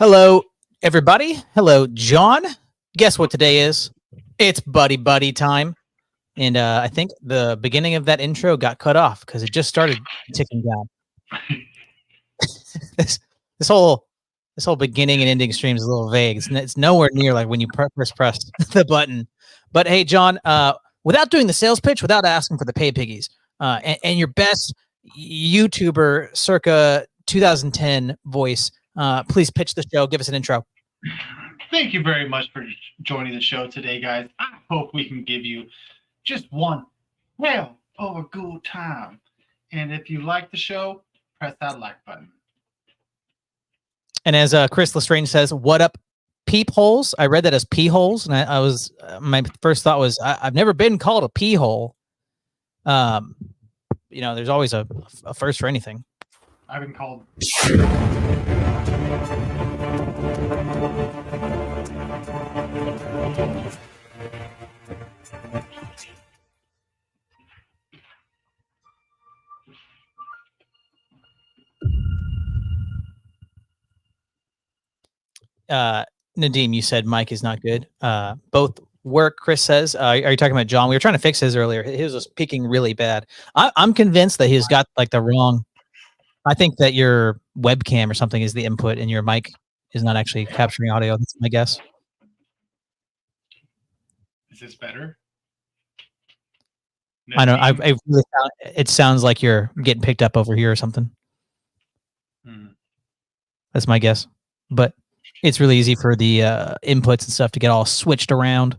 Hello, everybody. Hello, John. Guess what today is? It's Buddy Buddy time. And I think the beginning of that intro got cut off because it just started ticking down. this this whole beginning and ending stream is a little vague. It's nowhere near like when you press the button. But hey, John, without doing the sales pitch, without asking for the pay piggies, and your best YouTuber circa 2010 voice, please pitch the show. Give us an intro. Thank you very much for joining the show today, guys. I hope we can give you just one hell of a good time. And if you like the show, press that like button. And as Chris Lestrange says, what up, peepholes? I read that as pee holes, and I was my first thought was I've never been called a pee hole. There's always a first for anything. I've been called. Nadim, you said Mike is not good. Both work, Chris says. Are you talking about John? We were trying to fix his earlier. His was peaking really bad. I'm convinced that he's got like the wrong. I think that your webcam or something is the input and your mic is not actually capturing audio. That's my guess. Is this better? I don't know. I really it sounds like you're getting picked up over here or something. That's my guess. But it's really easy for the inputs and stuff to get all switched around.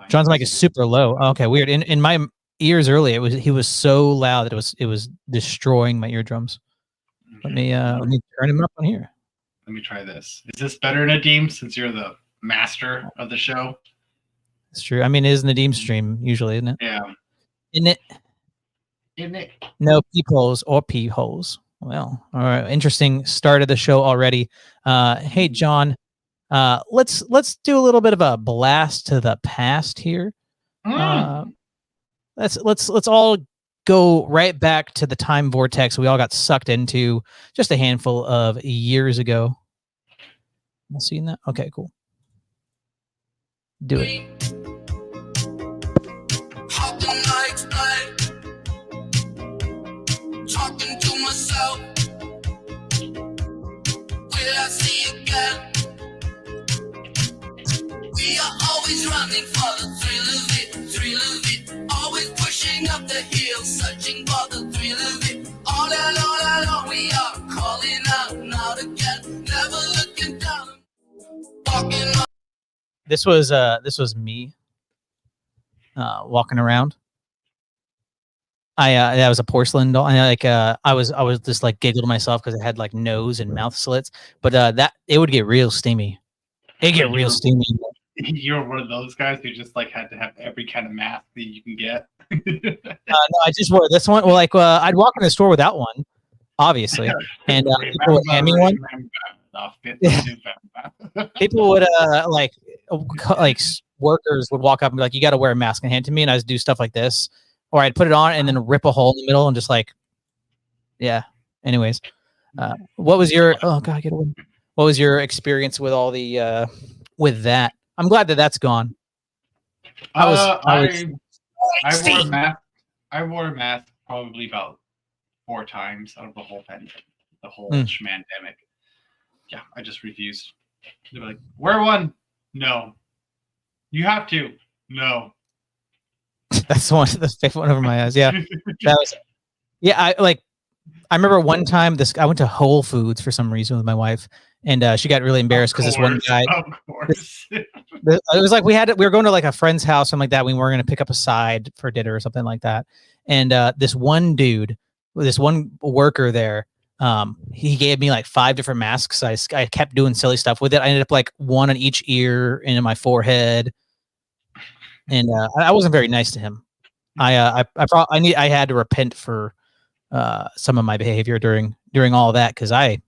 John's mic is super low. Oh, okay, weird. In my ears earlier, he was so loud that it was destroying my eardrums. Okay. Let me turn him up on here. Let me try this. Is this better, Nadim? Since you're the master of the show. It's true. I mean, it is Nadim's stream usually, isn't it? Yeah. Isn't it? No peepholes or pee holes. Well, all right. Interesting start of the show already. Hey, John, let's do a little bit of a blast to the past here. Let's all go right back to the time vortex we all got sucked into just a handful of years ago. You seen that? Okay, cool. Do it. Talking to myself, will I see again? We are always running for the thrill of it, always pushing up the hill, searching for the thrill of it. All along, we are calling out and out again, never looking down, walking up. This was me walking around. That was a porcelain doll, and I was just like giggled to myself because it had like nose and mouth slits. But that it would get real steamy. It'd get real steamy. You're one of those guys who just like had to have every kind of mask that you can get. No, I just wore this one. Well, I'd walk in the store without one, obviously, and people would hand me one. People would like workers would walk up and be like, "You got to wear a mask," and hand it to me, and I'd do stuff like this. Or I'd put it on and then rip a hole in the middle and just like, yeah. Anyways, what was your? Oh God, get away! What was your experience with all the with that? I'm glad that that's gone. I wore a mask. I wore a mask probably about 4 times out of the whole schmandemic. Yeah, I just refused. They were like, "Wear one." No. You have to. No. That's the one over my eyes. Yeah, that was. Yeah, I remember one time I went to Whole Foods for some reason with my wife, and she got really embarrassed because this one guy. Of course. It was like we were going to like a friend's house, something like that. We were going to pick up a side for dinner or something like that, and this one dude, this one worker there, he gave me like 5 different masks. I kept doing silly stuff with it. I ended up like one on each ear and in my forehead. And I wasn't very nice to him. I had to repent for some of my behavior during all of that because I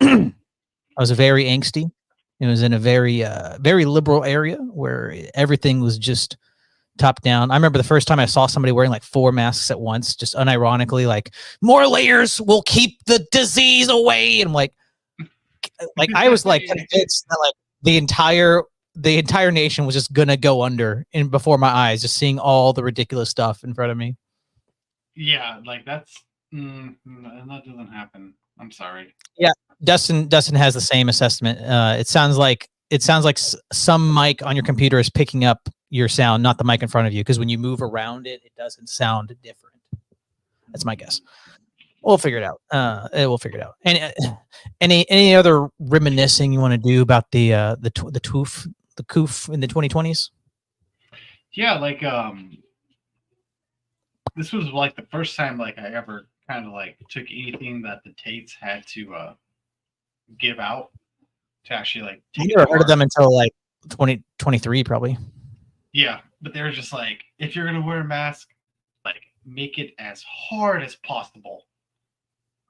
was very angsty. It was in a very very liberal area where everything was just top down. I remember the first time I saw somebody wearing like 4 masks at once, just unironically, like, more layers will keep the disease away. And I'm like, like I was like convinced that like the entire nation was just gonna go under in before my eyes, just seeing all the ridiculous stuff in front of me. Yeah, like that doesn't happen. I'm sorry. Yeah, Dustin has the same assessment. It sounds like some mic on your computer is picking up your sound, not the mic in front of you, because when you move around it, it doesn't sound different. That's my guess. We'll figure it out. We'll figure it out. And any other reminiscing you want to do about the coof in the 2020s? Yeah, like this was like the first time like I ever kind of like took anything that the Tates had to give out to actually like take. I never heard of them until like 2023 probably. Yeah, but they're just like, if you're gonna wear a mask, like make it as hard as possible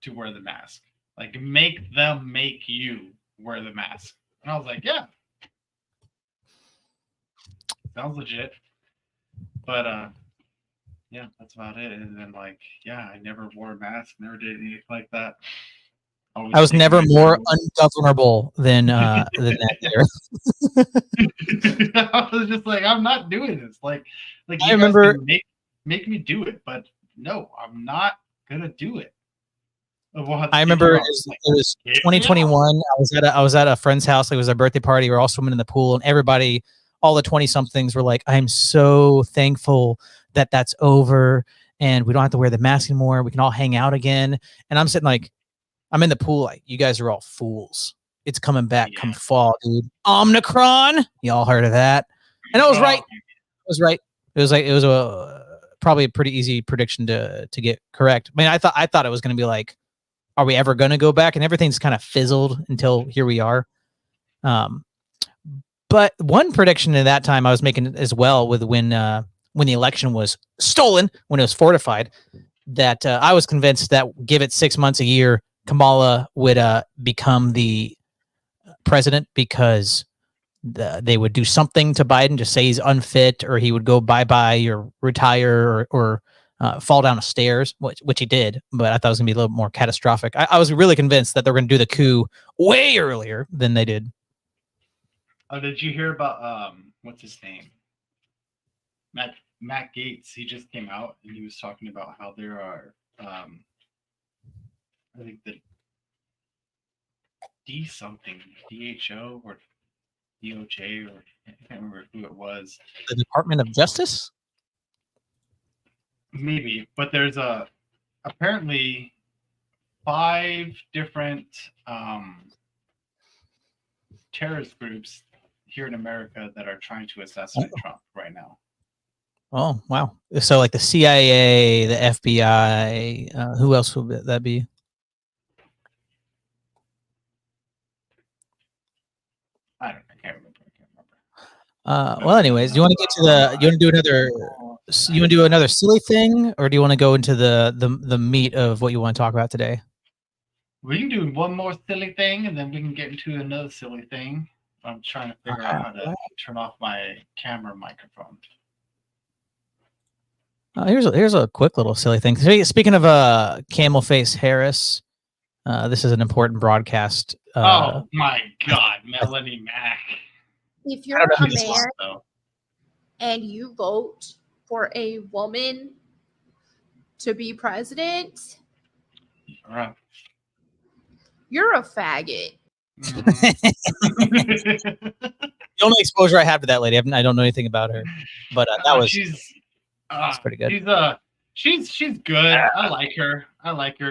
to wear the mask. Like make them make you wear the mask. And I was like, yeah. Sounds legit. But yeah, that's about it. And then like, yeah, I never wore a mask, never did anything like that. I was never more ungovernable than that there. I was just like, I'm not doing this. Like I remember make me do it, but no, I'm not gonna do it. I remember it was 2021. I was at a friend's house. It was a birthday party. We were all swimming in the pool, and everybody, all the 20-somethings, were like, "I'm so thankful that that's over, and we don't have to wear the mask anymore. We can all hang out again." And I'm sitting like, I'm in the pool, like, you guys are all fools. It's coming back come fall, dude. Omicron. Y'all heard of that? And I was right. I was right. It was probably a pretty easy prediction to get correct. I mean, I thought it was going to be like, are we ever going to go back? And everything's kind of fizzled until here we are. But one prediction at that time I was making as well with when the election was stolen, when it was fortified, that I was convinced that give it 6 months, a year, Kamala would become the president because they would do something to Biden, just say he's unfit, or he would go bye-bye or retire or fall down the stairs, which he did. But I thought it was going to be a little more catastrophic. I was really convinced that they were going to do the coup way earlier than they did. Oh, did you hear about what's his name? Matt Gaetz. He just came out and he was talking about how there are I think the DHO or DOJ, or I can't remember who it was. The Department of Justice? Maybe, but there's apparently 5 different terrorist groups here in America that are trying to assassinate Trump right now. Oh, wow. So like the CIA, the FBI, who else would that be? I can't remember. Well, anyways, do you want to get to you want to do another silly thing, or do you want to go into the meat of what you want to talk about today? We can do one more silly thing, and then we can get into another silly thing. I'm trying to figure out how to turn off my camera microphone. Here's a quick little silly thing. Speaking of Camel Face Harris, this is an important broadcast. Oh my God, Melanie Mack. If you're a man and you vote for a woman to be president, you're a faggot. The only exposure I have to that lady, I don't know anything about her, but that was she's pretty good. She's good. I like her.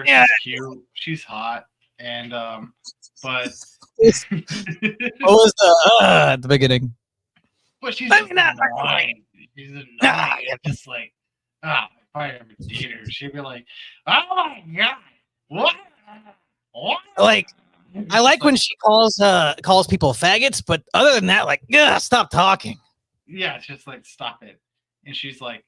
Yeah. She's cute. She's hot. And but what was at the beginning? But she's just annoying. She's annoying. Just like if I ever date her, she'd be like, "Oh my God, what?" Like, I like when she calls people faggots, but other than that, like, stop talking. Yeah, it's just like, stop it. And she's like,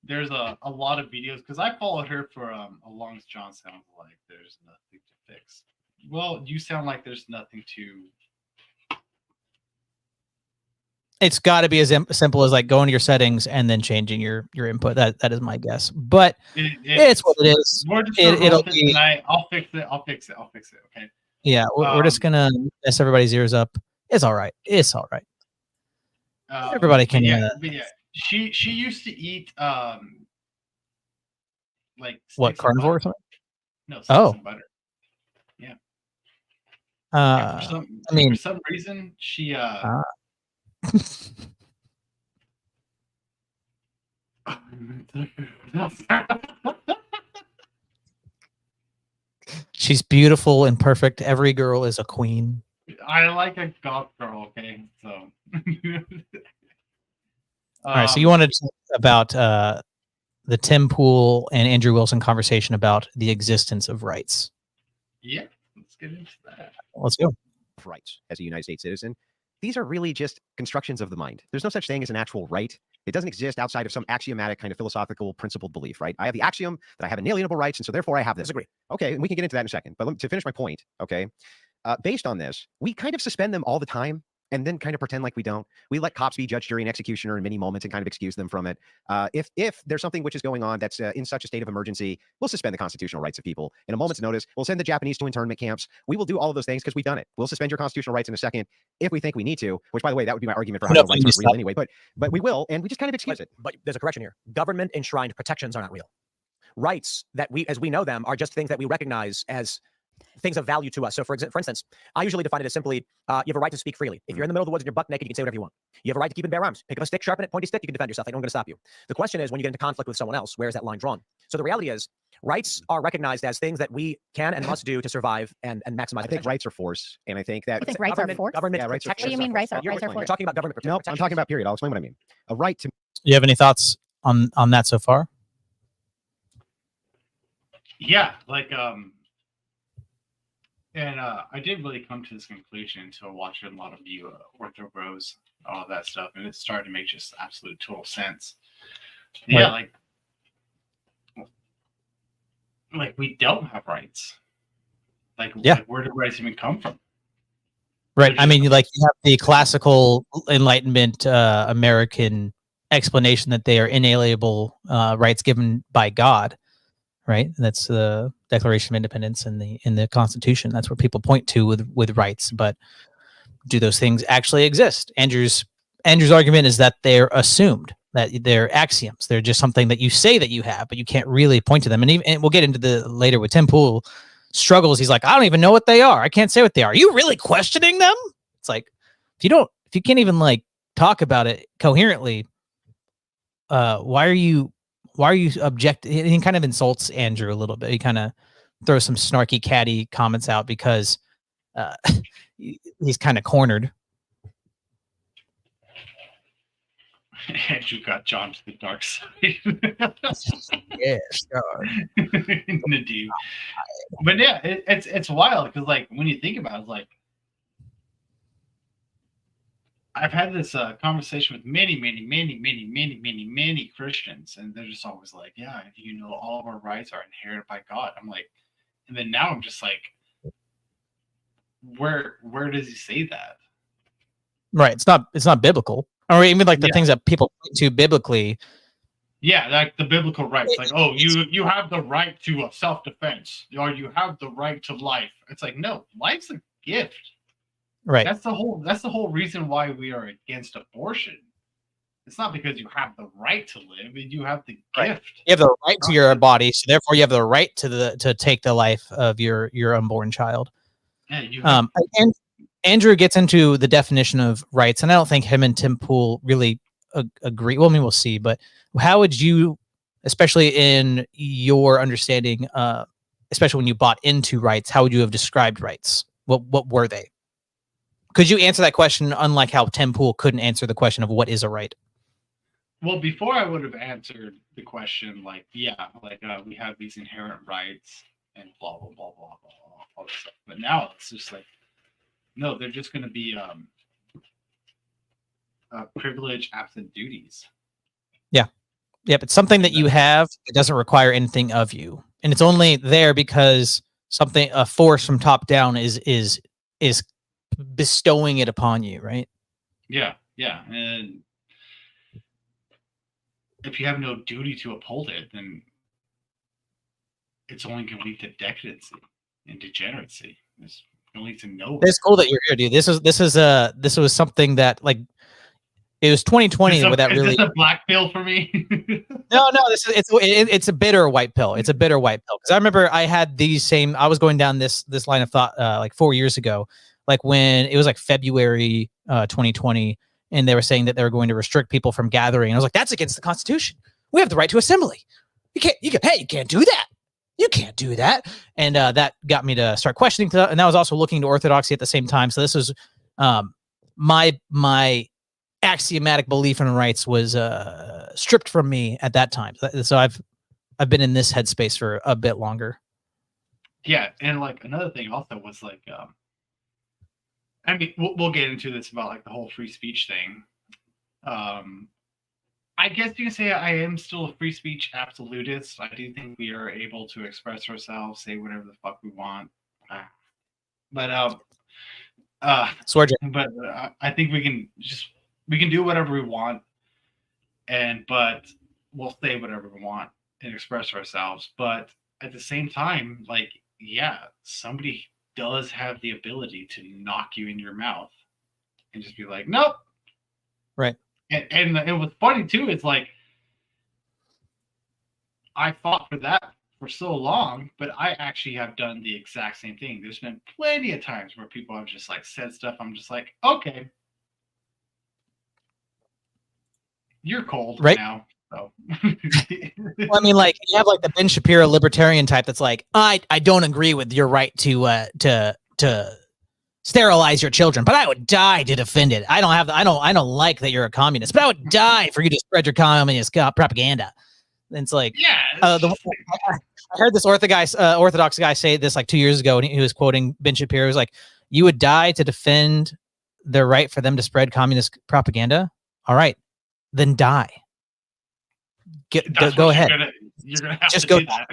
there's a lot of videos, because I followed her for as long as John sounds like there's nothing to fix. Well, you sound like there's nothing to. It's got to be as simple as like going to your settings and then changing your input. That is my guess, but it's what it is. It'll be tonight. I'll fix it. Okay. Yeah, we're just gonna mess everybody's ears up. It's all right. It's all right. Everybody can. But yeah, she used to eat like What, sticks of carnivore or butter. something? No, sticks Oh. of butter. Yeah. I For mean, some reason, she she's beautiful and perfect. Every girl is a queen. I like a goth girl. Okay, so. All right, so you wanted to talk about the Tim Pool and Andrew Wilson conversation about the existence of rights. Yeah, let's get into that. Let's go. Rights as a United States citizen. These are really just constructions of the mind. There's no such thing as an actual right. It doesn't exist outside of some axiomatic kind of philosophical principled belief, right? I have the axiom that I have inalienable rights, and so therefore I have this. Disagree. Okay, and we can get into that in a second. But to finish my point, okay, based on this, we kind of suspend them all the time and then kind of pretend like we don't. We let cops be judge, jury, and executioner in many moments and kind of excuse them from it. If there's something which is going on that's in such a state of emergency, we'll suspend the constitutional rights of people in a moment's notice. We'll send the Japanese to internment camps. We will do all of those things because we've done it. We'll suspend your constitutional rights in a second if we think we need to, which, by the way, that would be my argument for how no rights aren't real anyway. But we will, and we just kind of excuse it. But there's a correction here. Government enshrined protections are not real. Rights that we, as we know them, are just things that we recognize as things of value to us. So for instance, I usually define it as simply, you have a right to speak freely. If you're in the middle of the woods and you're buck naked, you can say whatever you want. You have a right to keep and bear arms. Pick up a stick, sharpen it, pointy stick, you can defend yourself. No one's going to stop you. The question is, when you get into conflict with someone else, where is that line drawn? So the reality is, rights are recognized as things that we can and must do to survive and maximize. I think rights are force, and I think that You think rights are force? Government rights are What do you mean rights are You're force? talking about government No, protection. I'm talking about period. I'll explain what I mean. A right to. You have any thoughts on that so far? Yeah, like and I didn't really come to this conclusion until watching a lot of you Ortho Bros, all that stuff, and it started to make just absolute total sense. Yeah, like we don't have rights. Like where do rights even come from? Right. I mean, like you have the classical Enlightenment American explanation that they are inalienable rights given by God. Right. That's the Declaration of Independence in the Constitution. That's where people point to with rights. But do those things actually exist? Andrew's argument is that they're assumed, that they're axioms. They're just something that you say that you have, but you can't really point to them. And we'll get into the later with Tim Pool struggles. He's like, I don't even know what they are. I can't say what they are. Are you really questioning them? It's like, if you can't even like talk about it coherently, why are you objecting? He kind of insults Andrew a little bit. He kind of throws some snarky catty comments out because he's kind of cornered. Andrew got John to the dark side. Yes, Nadeem. But yeah, it's wild because like when you think about it, like I've had this conversation with many Christians, and they're just always like, "Yeah, you know, all of our rights are inherited by God." I'm like, and then now I'm just like, where does he say that? Right. It's not biblical, or even like the things that people point to biblically. Yeah, like the biblical rights, like, oh, you have the right to self-defense, or you have the right to life. It's like, no, life's a gift. Right. That's the whole reason why we are against abortion. It's not because you have the right to live, you have the gift. You have the right to your body, so therefore you have the right to take the life of your unborn child. Yeah, and Andrew gets into the definition of rights, and I don't think him and Tim Pool really agree. Well, I mean, we'll see. But how would you, especially in your understanding, especially when you bought into rights, how would you have described rights? What were they? Could you answer that question, unlike how Tim Pool couldn't answer the question of what is a right? Well, before I would have answered the question, like, we have these inherent rights and blah, blah, blah, blah, blah, all this stuff. But now it's just like, no, they're just going to be privilege absent duties. Yeah. Yep. It's something that you have. It doesn't require anything of you. And it's only there because a force from top down is bestowing it upon you, right? Yeah. And if you have no duty to uphold it, then it's only going to lead to decadency and degeneracy. It's don't need to know. It's cool that you're here, dude. This was something that like it was 2020 where that really. Is this a black pill for me? No, it's a bitter white pill. It's a bitter white pill because I remember I had these same. I was going down this line of thought like 4 years ago, like when it was like February 2020, and they were saying that they were going to restrict people from gathering. And I was like, that's against the Constitution. We have the right to assembly. You can't do that. You can't do that. And that got me to start questioning. And I was also looking to orthodoxy at the same time. So this was my axiomatic belief in rights was stripped from me at that time. So I've been in this headspace for a bit longer. Yeah, and like another thing also was like, I mean, we'll get into this about like the whole free speech thing. I guess you can say I am still a free speech absolutist. I do think we are able to express ourselves, say whatever the fuck we want. But I think we can do whatever we want, but we'll say whatever we want and express ourselves. But at the same time, like, yeah, somebody does have the ability to knock you in your mouth and just be like, nope. Right. And it was funny too. It's like I fought for that for so long, but I actually have done the exact same thing. There's been plenty of times where people have just like said stuff. I'm just like, okay, you're cold right now. So. Well, I mean, like you have like the Ben Shapiro libertarian type that's like, I don't agree with your right to sterilize your children, but I would die to defend it. I don't like that you're a communist, but I would die for you to spread your communist propaganda. And it's like, yeah. I heard this Orthodox guy say this like 2 years ago, and he was quoting Ben Shapiro. He was like, "You would die to defend their right for them to spread communist propaganda. All right, then die. Go ahead. You're gonna have just to go. Do that.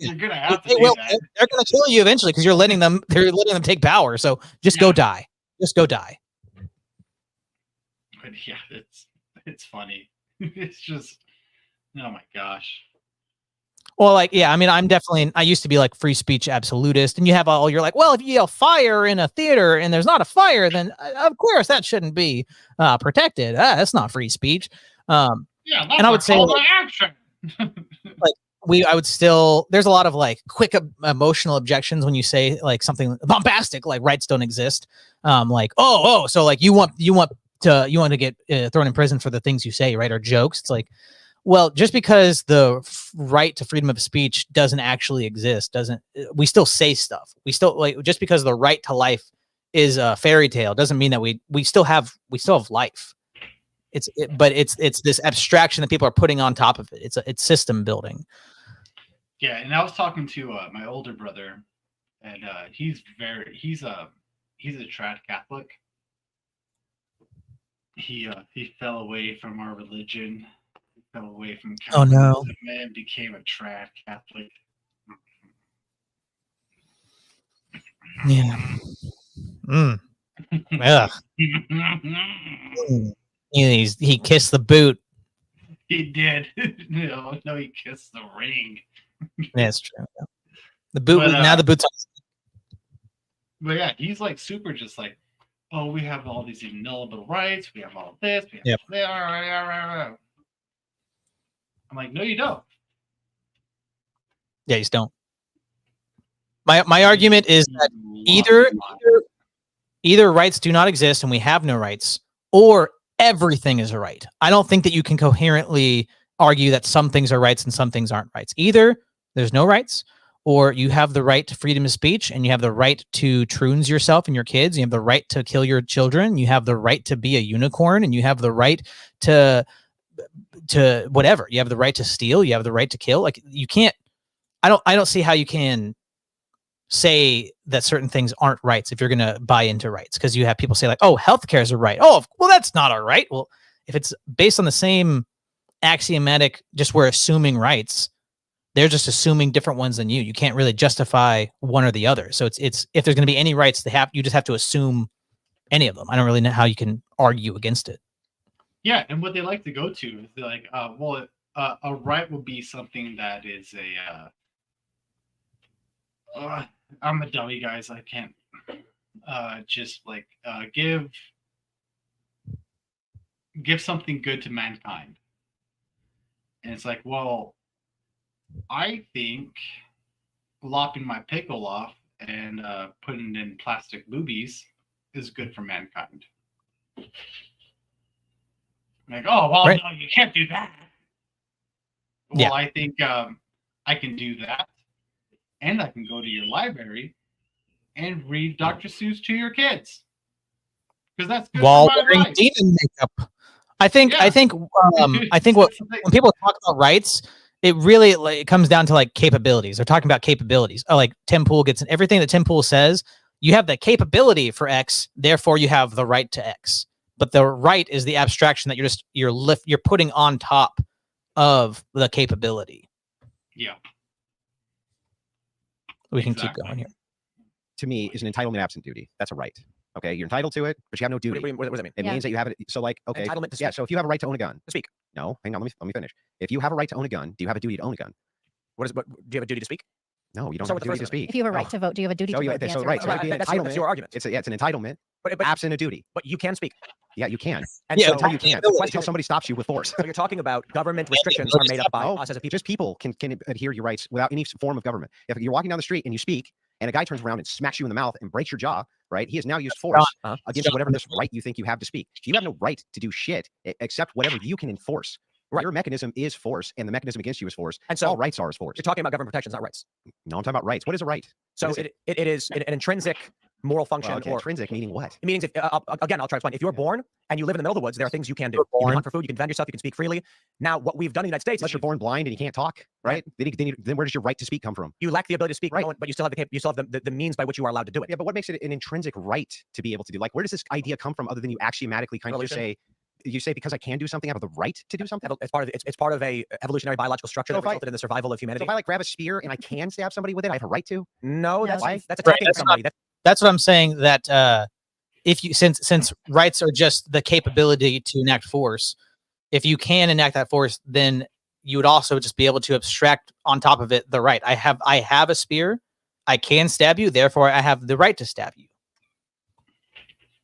You're gonna have to do that. They're gonna kill you eventually because you're letting them. They're letting them take power. So just go die. Just go die. But yeah, it's funny. It's just, oh my gosh. Well, like, yeah, I mean, I used to be like free speech absolutist, and you have you're like, well, if you yell fire in a theater and there's not a fire, then of course that shouldn't be protected. That's not free speech. Yeah, that's and I would say like, action. I would still, there's a lot of like quick emotional objections when you say like something bombastic, like rights don't exist. Like, so like you want to get thrown in prison for the things you say, right? Or jokes. It's like, well, just because the right to freedom of speech doesn't actually exist, we still say stuff. We still like, just because the right to life is a fairy tale doesn't mean that we still have life. But it's this abstraction that people are putting on top of it. It's system building. Yeah, and I was talking to my older brother, and he's a trad Catholic. He fell away from our religion. He fell away from Catholicism. Oh no! And became a trad Catholic. Yeah. Yeah. He kissed the boot. He did. No, he kissed the ring. That's true. Yeah. The boot. Now the boot's on. But yeah, he's like super just like, oh, we have all these inalienable rights. We have all this. We have that. I'm like, no, you don't. Yeah, you just don't. My argument is that either rights do not exist and we have no rights, or everything is a right. I don't think that you can coherently argue that some things are rights and some things aren't rights. Either there's no rights, or you have the right to freedom of speech and you have the right to troons yourself and your kids. You have the right to kill your children. You have the right to be a unicorn, and you have the right to whatever. You have the right to steal. You have the right to kill. Like you can't. I don't see how you can say that certain things aren't rights if you're going to buy into rights, because you have people say like, oh, healthcare is a right. Oh, well, that's not a right. Well, if it's based on the same axiomatic, just we're assuming rights, they're just assuming different ones than you. You can't really justify one or the other. So it's if there's going to be any rights, you just have to assume any of them. I don't really know how you can argue against it. Yeah, and what they like to go to is they're like, a right would be something that is I'm a dummy, guys. I can't. just like give something good to mankind. And it's like, well, I think lopping my pickle off and putting it in plastic boobies is good for mankind. Like, oh, well, right. no, you can't do that. Well, yeah. I think I can do that. And I can go to your library and read Dr. Seuss to your kids. Because that's good while for my wearing life. demon makeup. I think what when people talk about rights, it really it comes down to like capabilities. They're talking about capabilities. Like Tim Pool gets everything that Tim Pool says. You have the capability for X, therefore you have the right to X. But the right is the abstraction that you're putting on top of the capability. Yeah. We can keep going here. To me, is an entitlement absent duty. That's a right. Okay, you're entitled to it, but you have no duty. What does that mean? It means that you have it. So, like, okay, entitlement to speak. Yeah. So, if you have a right to own a gun, to speak. No, hang on. Let me finish. If you have a right to own a gun, do you have a duty to own a gun? What do you have a duty to speak? No, you don't have a duty to speak. If you have a right to vote, do you have a duty to vote? So right, so it'd be an entitlement. That's your argument. It's an entitlement, but absent a duty. But you can speak. Yeah, you can. And so you can't. The question somebody stops you with force. So you're talking about government restrictions are made up by us as a people. Just people can adhere to your rights without any form of government. If you're walking down the street and you speak, and a guy turns around and smacks you in the mouth and breaks your jaw, right? He has now used force against whatever this right you think you have to speak. You have no right to do shit except whatever you can enforce. Right. Your mechanism is force, and the mechanism against you is force. And so all rights are force. You're talking about government protections, not rights. No, I'm talking about rights. What is a right? So it is an intrinsic moral function. Well, okay, or intrinsic meaning what? It means, again, I'll try to explain. If you're born and you live in the middle of the woods, there are things you can do. You can hunt for food, you can defend yourself, you can speak freely. Now, what we've done in the United States Unless you're born blind and you can't talk, right? Then where does your right to speak come from? You lack the ability to speak, right? But you still have the means by which you are allowed to do it. Yeah, but what makes it an intrinsic right to be able to do? Like, where does this idea come from other than you axiomatically kind of just say, you say because I can do something, I have the right to do something? It's part of a evolutionary biological structure that resulted in the survival of humanity. So if I like grab a spear and I can stab somebody with it, I have a right to? No, that's attacking somebody. That's what I'm saying. That if you since rights are just the capability to enact force, if you can enact that force, then you would also just be able to abstract on top of it the right. I have a spear, I can stab you, therefore I have the right to stab you.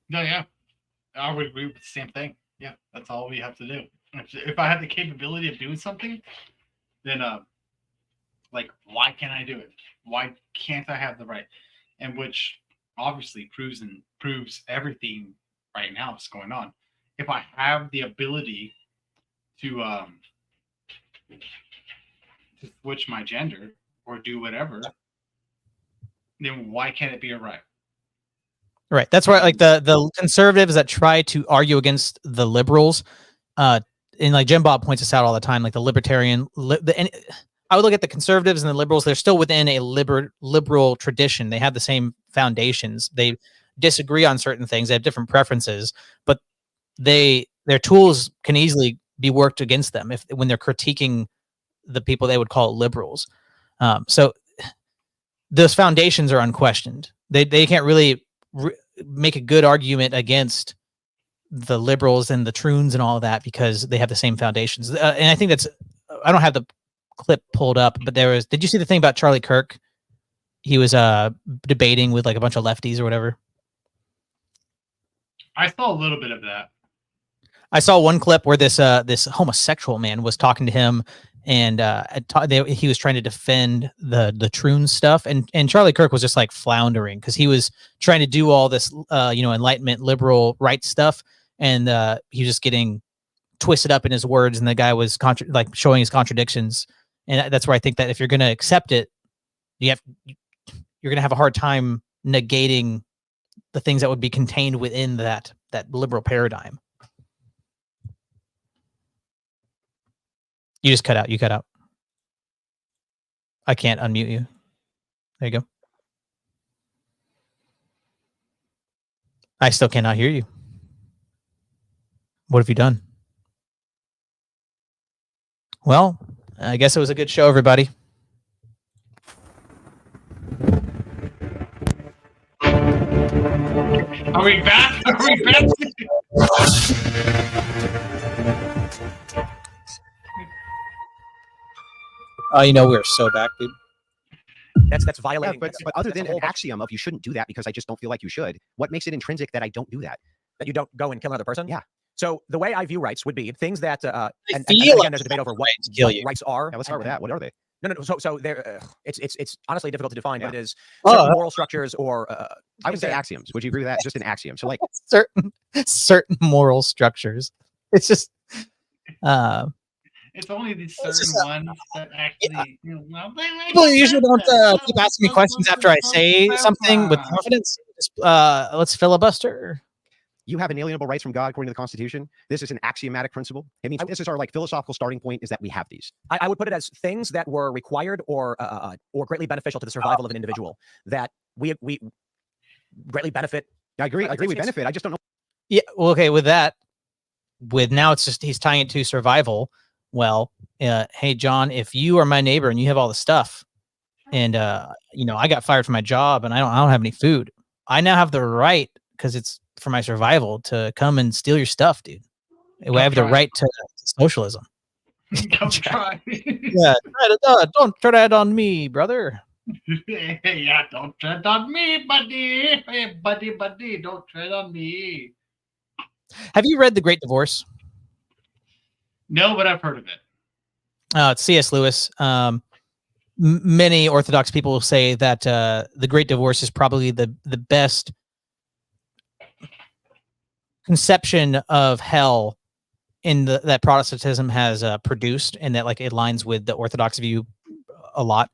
No, yeah, I would agree with the same thing. Yeah, that's all we have to do. If I have the capability of doing something, then like, why can't I do it? Why can't I have the right? And which obviously proves everything right now that's going on. If I have the ability to switch my gender or do whatever, then why can't it be a right? Right. That's why, like the conservatives that try to argue against the liberals, and like Jim Bob points this out all the time, like the libertarian, I would look at the conservatives and the liberals. They're still within a liberal tradition. They have the same foundations. They disagree on certain things. They have different preferences, but their tools can easily be worked against them when they're critiquing the people they would call liberals. So those foundations are unquestioned. They can't really make a good argument against the liberals and the troons and all of that because they have the same foundations. And I think I don't have the clip pulled up, but did you see the thing about Charlie Kirk? He was debating with like a bunch of lefties or whatever. I saw a little bit of that. I saw one clip where this homosexual man was talking to him, and he was trying to defend the troon stuff, and Charlie Kirk was just like floundering because he was trying to do all this Enlightenment liberal rights stuff, and he was just getting twisted up in his words, and the guy was showing his contradictions, and that's where I think that if you're going to accept it, you're going to have a hard time negating the things that would be contained within that liberal paradigm. You just cut out. You cut out. I can't unmute you. There you go. I still cannot hear you. What have you done? Well, I guess it was a good show, everybody. Are we back? Are we back? Oh, we're so back, dude. That's violating. But other than an axiom of you shouldn't do that because I just don't feel like you should, what makes it intrinsic that I don't do that? That you don't go and kill another person? Yeah. So the way I view rights would be things that, and feel again, there's a debate over what rights are. Yeah, let's start with that. What are they? No. So there, it's honestly difficult to define, but it is certain moral structures or. I would say axioms. Would you agree with that? Just an axiom. So like certain moral structures. It's just. It's only these certain ones that actually. People usually don't keep asking me questions after I say something with confidence. Let's filibuster. You have inalienable rights from God according to the Constitution. This is an axiomatic principle. It means this is our like philosophical starting point, is that we have these. I would put it as things that were required or greatly beneficial to the survival of an individual that we greatly benefit. I agree. We benefit. I just don't know. Yeah. Well, okay. With that, now it's just he's tying it to survival. Well, hey John, if you are my neighbor and you have all the stuff, and I got fired from my job and I don't have any food, I now have the right, because it's for my survival, to come and steal your stuff, dude. I have the right to socialism. Come try. Yeah, don't try that on me, brother. Yeah, don't tread on me, buddy. Hey, buddy, don't tread on me. Have you read The Great Divorce? No, but I've heard of it. It's C.S. Lewis. Many Orthodox people say that The Great Divorce is probably the best conception of hell that Protestantism has produced, and that like it aligns with the Orthodox view a lot.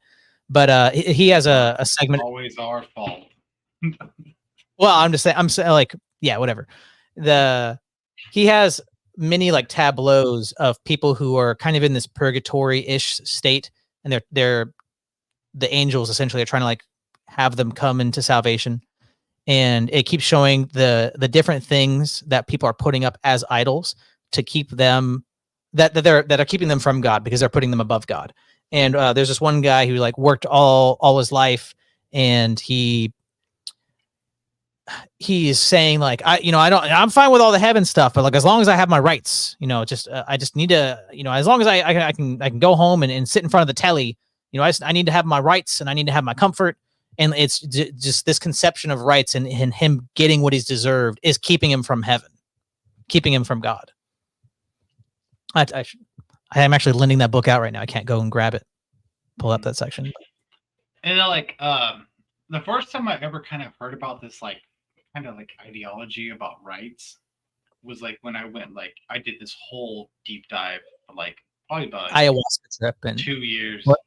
But he has a segment. Always our fault. Well, I'm saying like, yeah, whatever. He has many like tableaus of people who are kind of in this purgatory-ish state, and they're the angels essentially are trying to like have them come into salvation. And it keeps showing the different things that people are putting up as idols to keep them that are keeping them from God, because they're putting them above God. And there's this one guy who like worked all his life, and he's saying like, I'm fine with all the heaven stuff, but like as long as I have my rights, I just need to, as long as I can go home and sit in front of the telly, I need to have my rights and I need to have my comfort. And it's just this conception of rights and him getting what he's deserved is keeping him from heaven, keeping him from God. I am actually lending that book out right now. I can't go and grab it, pull up that section. And the first time I ever kind of heard about this, like kind of like ideology about rights, was like when I went I did this whole deep dive, like probably about ayahuasca trip in 2 years. What?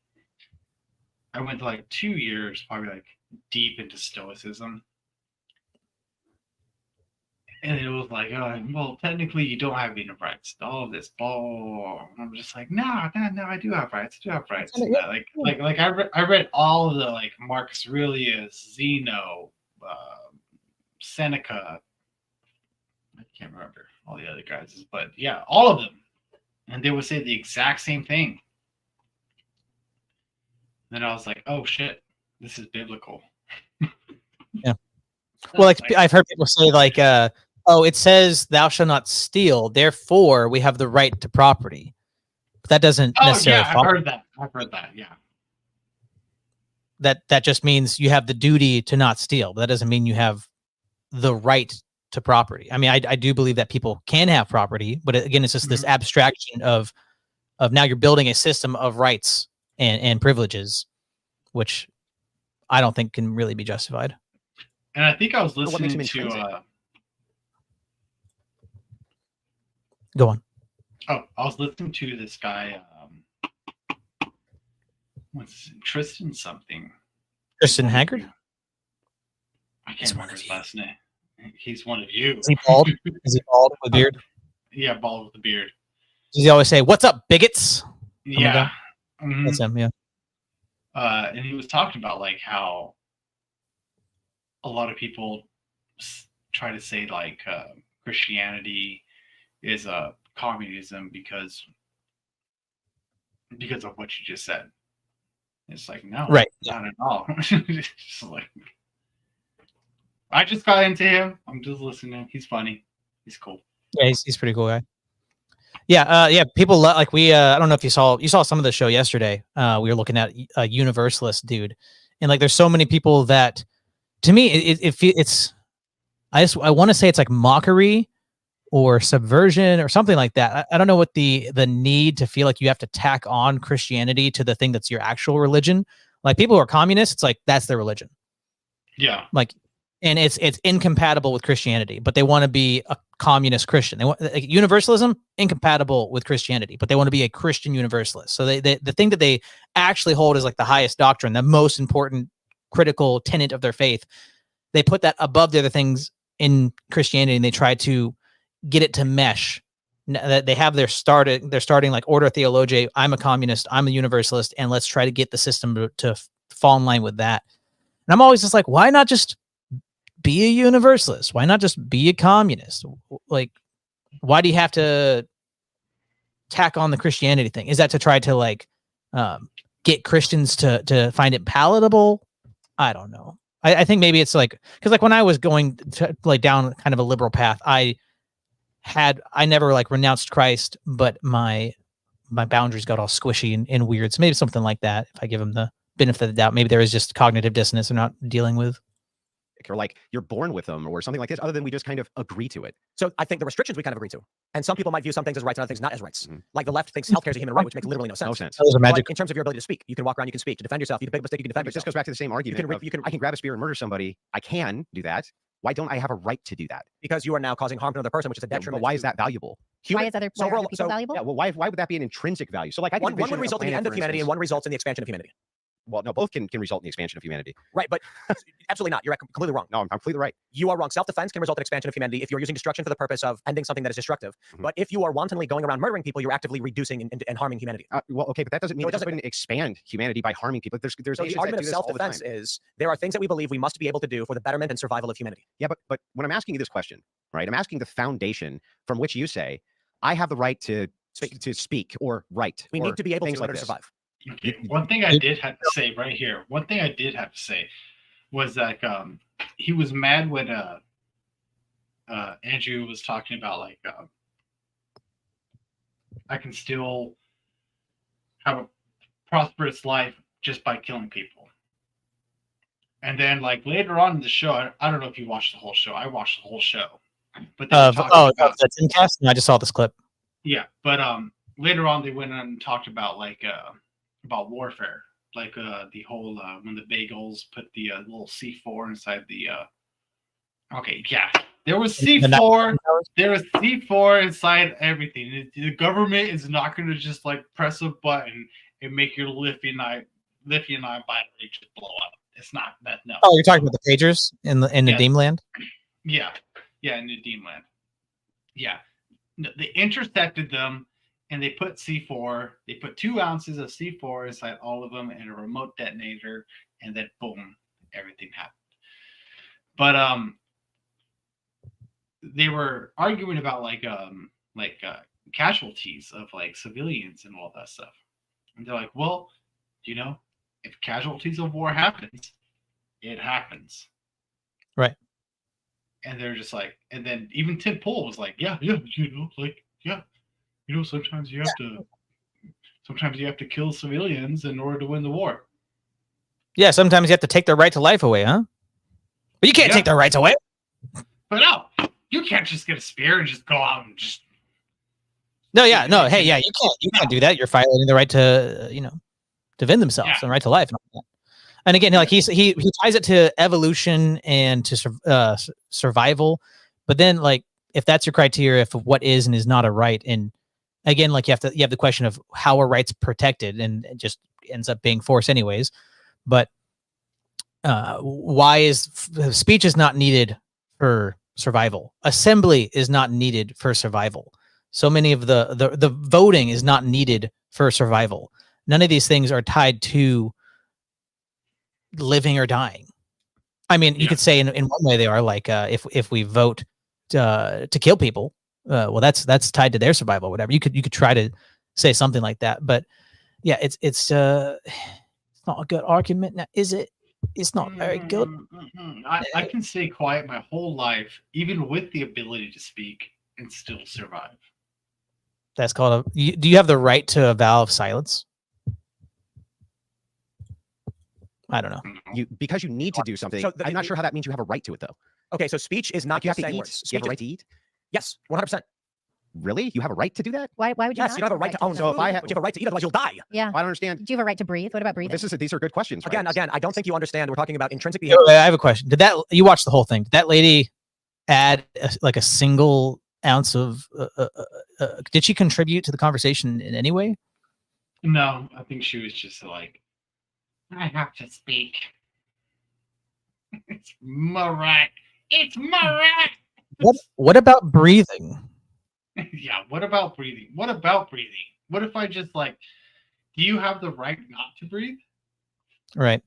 I went to like 2 years, probably like deep into Stoicism. And it was like, well, technically you don't have any rights. All of this, blah. I'm just like, no, I do have rights. I read all of the like Marcus Aurelius, Zeno, Seneca. I can't remember all the other guys, but yeah, all of them. And they would say the exact same thing. Then I was like, oh shit, this is biblical. Yeah. Well, like I've heard people say like, it says thou shalt not steal, therefore we have the right to property. But that doesn't necessarily I've heard that, yeah. That just means you have the duty to not steal. That doesn't mean you have the right to property. I mean, I do believe that people can have property, but again, it's just this abstraction of now you're building a system of rights and privileges, which I don't think can really be justified. And I think I was listening to go on. Oh, I was listening to this guy, Tristan something. Tristan Haggard? I can't remember his last name. He's one of you. Is he bald? Is he bald with a beard? Yeah, bald with a beard. Does he always say, "What's up, bigots"? Yeah. Mm-hmm. That's him, yeah. And he was talking about like how a lot of people try to say like Christianity is communism because of what you just said. It's like, no, right, not at all. Just like, I just got into him. I'm just listening. He's funny. He's cool. Yeah, he's pretty cool guy. Yeah, people like we. I don't know if you saw some of the show yesterday. We were looking at a Universalist dude, And like, there's so many people that, to me, it's I want to say it's like mockery or subversion or something like that. I don't know what the need to feel like you have to tack on Christianity to the thing that's your actual religion. Like, people who are communists, it's like that's their religion. Yeah. Like, and it's incompatible with Christianity, but they want to be a communist Christian. They want, like, universalism, incompatible with Christianity, but they want to be a Christian universalist. So they the thing that they actually hold is like the highest doctrine, the most important critical tenet of their faith. They put that above the other things in Christianity, and they try to get it to mesh. That they have their starting like Ordo Theologiae. I'm a communist, I'm a universalist, and let's try to get the system to fall in line with that. And I'm always just like, why not just be a universalist? Why not just be a communist? Like, why do you have to tack on the Christianity thing? Is that to try to like get Christians to find it palatable? I don't know. I think maybe it's like, because like when I was going to like down kind of a liberal path, I never like renounced Christ, but my boundaries got all squishy and weird. So maybe something like that, if I give them the benefit of the doubt, maybe there is just cognitive dissonance they're not dealing with. Or like you're born with them or something like this, other than we just kind of agree to it. So I think the restrictions we kind of agree to. And some people might view some things as rights and other things not as rights. Like the left thinks healthcare is a human right, which makes literally no sense. No sense. Those are magic. But in terms of your ability to speak, you can walk around, you can speak. To defend yourself, you can make a mistake, you can defend It just yourself. goes back to the same argument. I can grab a spear and murder somebody. I can do that. Why don't I have a right to do that? Because you are now causing harm to another person, which is a detriment. But why is that valuable? Why is other people valuable? Yeah, well, why would that be an intrinsic value? So like, one would result in the end of humanity, and one results in the expansion of humanity. Well, no, both can result in the expansion of humanity. Right, but absolutely not. You're completely wrong. No, I'm completely right. You are wrong. Self-defense can result in expansion of humanity if you're using destruction for the purpose of ending something that is destructive. But if you are wantonly going around murdering people, you're actively reducing and harming humanity. Well, okay, but that doesn't mean it doesn't expand humanity by harming people. There's so the argument of self-defense is there are things that we believe we must be able to do for the betterment and survival of humanity. Yeah, but when I'm asking you this question, right, I'm asking the foundation from which you say I have the right to speak or write. We need to be able to in order to survive. Okay. One thing I did have to say right here. One thing I did have to say was that he was mad when Andrew was talking about like I can still have a prosperous life just by killing people. And then like later on in the show, I don't know if you watched the whole show. I watched the whole show. But that's Timcast. No, I just saw this clip. Yeah, but later on they went and talked about like about warfare, like the whole when the bagels put the little C4 inside the there was C4 inside everything. The government is not going to just like press a button and make your lithium ion battery just blow up. It's not that. No. Oh, you're talking about the pagers in the Deemland? Yeah, in the Deemland. Yeah, they intercepted them. And they put C4, they put 2 ounces of C4 inside all of them and a remote detonator, and then boom, everything happened. But they were arguing about like casualties of like civilians and all that stuff. And they're like, well, if casualties of war happens, it happens. Right. And they're just like, and then even Tim Pool was like, yeah. Sometimes you have to kill civilians in order to win the war. Yeah, sometimes you have to take their right to life away, huh? But you can't take their rights away. But no, you can't just get a spear and just go out and just. No, yeah, no, hey, yeah, you can't do that. You're violating the right to, defend themselves and right to life. And again, like he ties it to evolution and to survival, but then like if that's your criteria for what is and is not a right, and again, like you have the question of how are rights protected, and it just ends up being force anyways. But why is speech is not needed for survival? Assembly is not needed for survival. So many of the voting is not needed for survival. None of these things are tied to living or dying. I mean, you could say in one way they are, like if we vote to kill people, well, that's tied to their survival, or whatever. You could try to say something like that, but yeah, it's not a good argument, now, is it? It's not very good. I can stay quiet my whole life, even with the ability to speak, and still survive. That's called do you have the right to a vow of silence? I don't know. Because you need to do something. So I'm not sure how that means you have a right to it, though. Okay, so speech is not Like you have just to saying eat. words. You have Speech a right to eat. Yes, 100%. Really? You have a right to do that? Why would you Yes, not you don't have a right to own So if food, I but you have a right to eat, otherwise you'll die. Yeah. I don't understand. Do you have a right to breathe? What about breathing? These are good questions. Right? Again, I don't think you understand. We're talking about intrinsic Yo, behavior. I have a question. Did that you watched the whole thing? Did that lady add like a single ounce of? Did she contribute to the conversation in any way? No, I think she was just like, I have to speak. It's my right. It's my right. What about breathing? Yeah, what about breathing? What about breathing? What if I just like, do you have the right not to breathe? Right.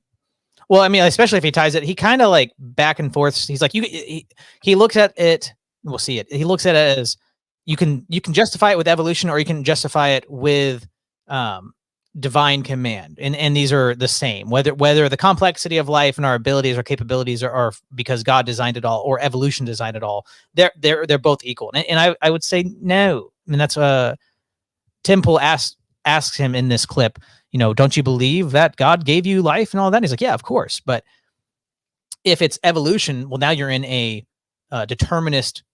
Well, I mean, especially if he ties it, he kind of like back and forth. He's like, he looks at it. We'll see it. He looks at it as you can justify it with evolution, or you can justify it with divine command, and these are the same. Whether the complexity of life and our abilities or capabilities are because God designed it all or evolution designed it all, they're both equal. And I would say no. And that's Tim Pool asks him in this clip, don't you believe that God gave you life and all that? And he's like, yeah, of course. But if it's evolution, well, now you're in a determinist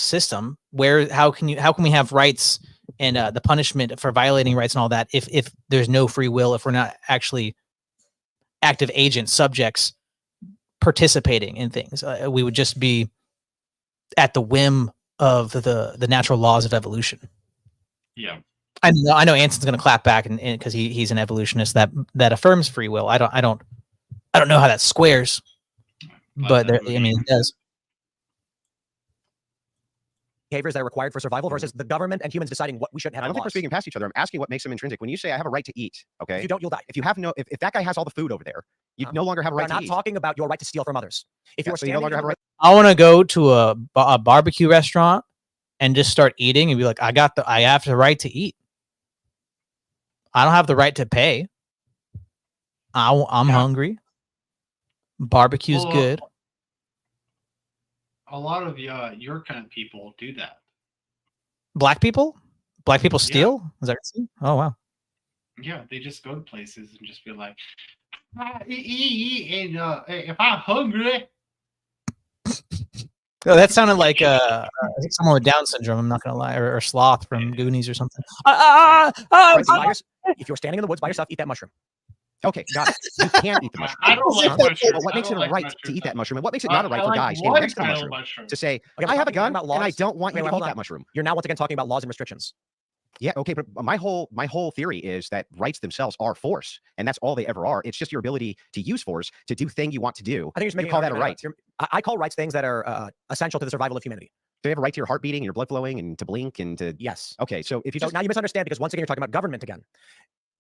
system where how can we have rights and the punishment for violating rights and all that if there's no free will, if we're not actually active agents, subjects participating in things, we would just be at the whim of the natural laws of evolution. Yeah. I know Anson's going to clap back and because he's an evolutionist that affirms free will. I don't know how that squares, but I mean it does. Behaviors that are required for survival versus the government and humans deciding what we should have. I don't think we're speaking past each other. I'm asking what makes them intrinsic. When you say I have a right to eat, okay? If you don't, you'll die. If you have if that guy has all the food over there, you no longer have a right to eat. We're not talking about your right to steal from others. If you no longer have a right. I want to go to a barbecue restaurant and just start eating and be like, I have the right to eat. I don't have the right to pay. I'm hungry. Barbecue's good. A lot of your kind of people do that. Black people steal? Yeah. Is that right? Oh wow. Yeah, they just go to places and just be like, and if I'm hungry. Oh, that sounded like someone with Down syndrome. I'm not gonna lie, or Sloth from Goonies or something. If you're standing in the woods by yourself, eat that mushroom. Okay, got it. You can eat the mushroom. I don't like mushrooms. But what makes it a right to eat that mushroom? And what makes it not a right for guys standing next to the mushroom to say, I have a gun and I don't want you to eat that mushroom? You're now once again talking about laws and restrictions. Yeah, okay, but my whole theory is that rights themselves are force, and that's all they ever are. It's just your ability to use force to do thing you want to do. I think you call that a right. I call rights things that are essential to the survival of humanity. Do they have a right to your heart beating, your blood flowing, and to blink and to? Yes. Okay, so if you now you misunderstand because once again you're talking about government again.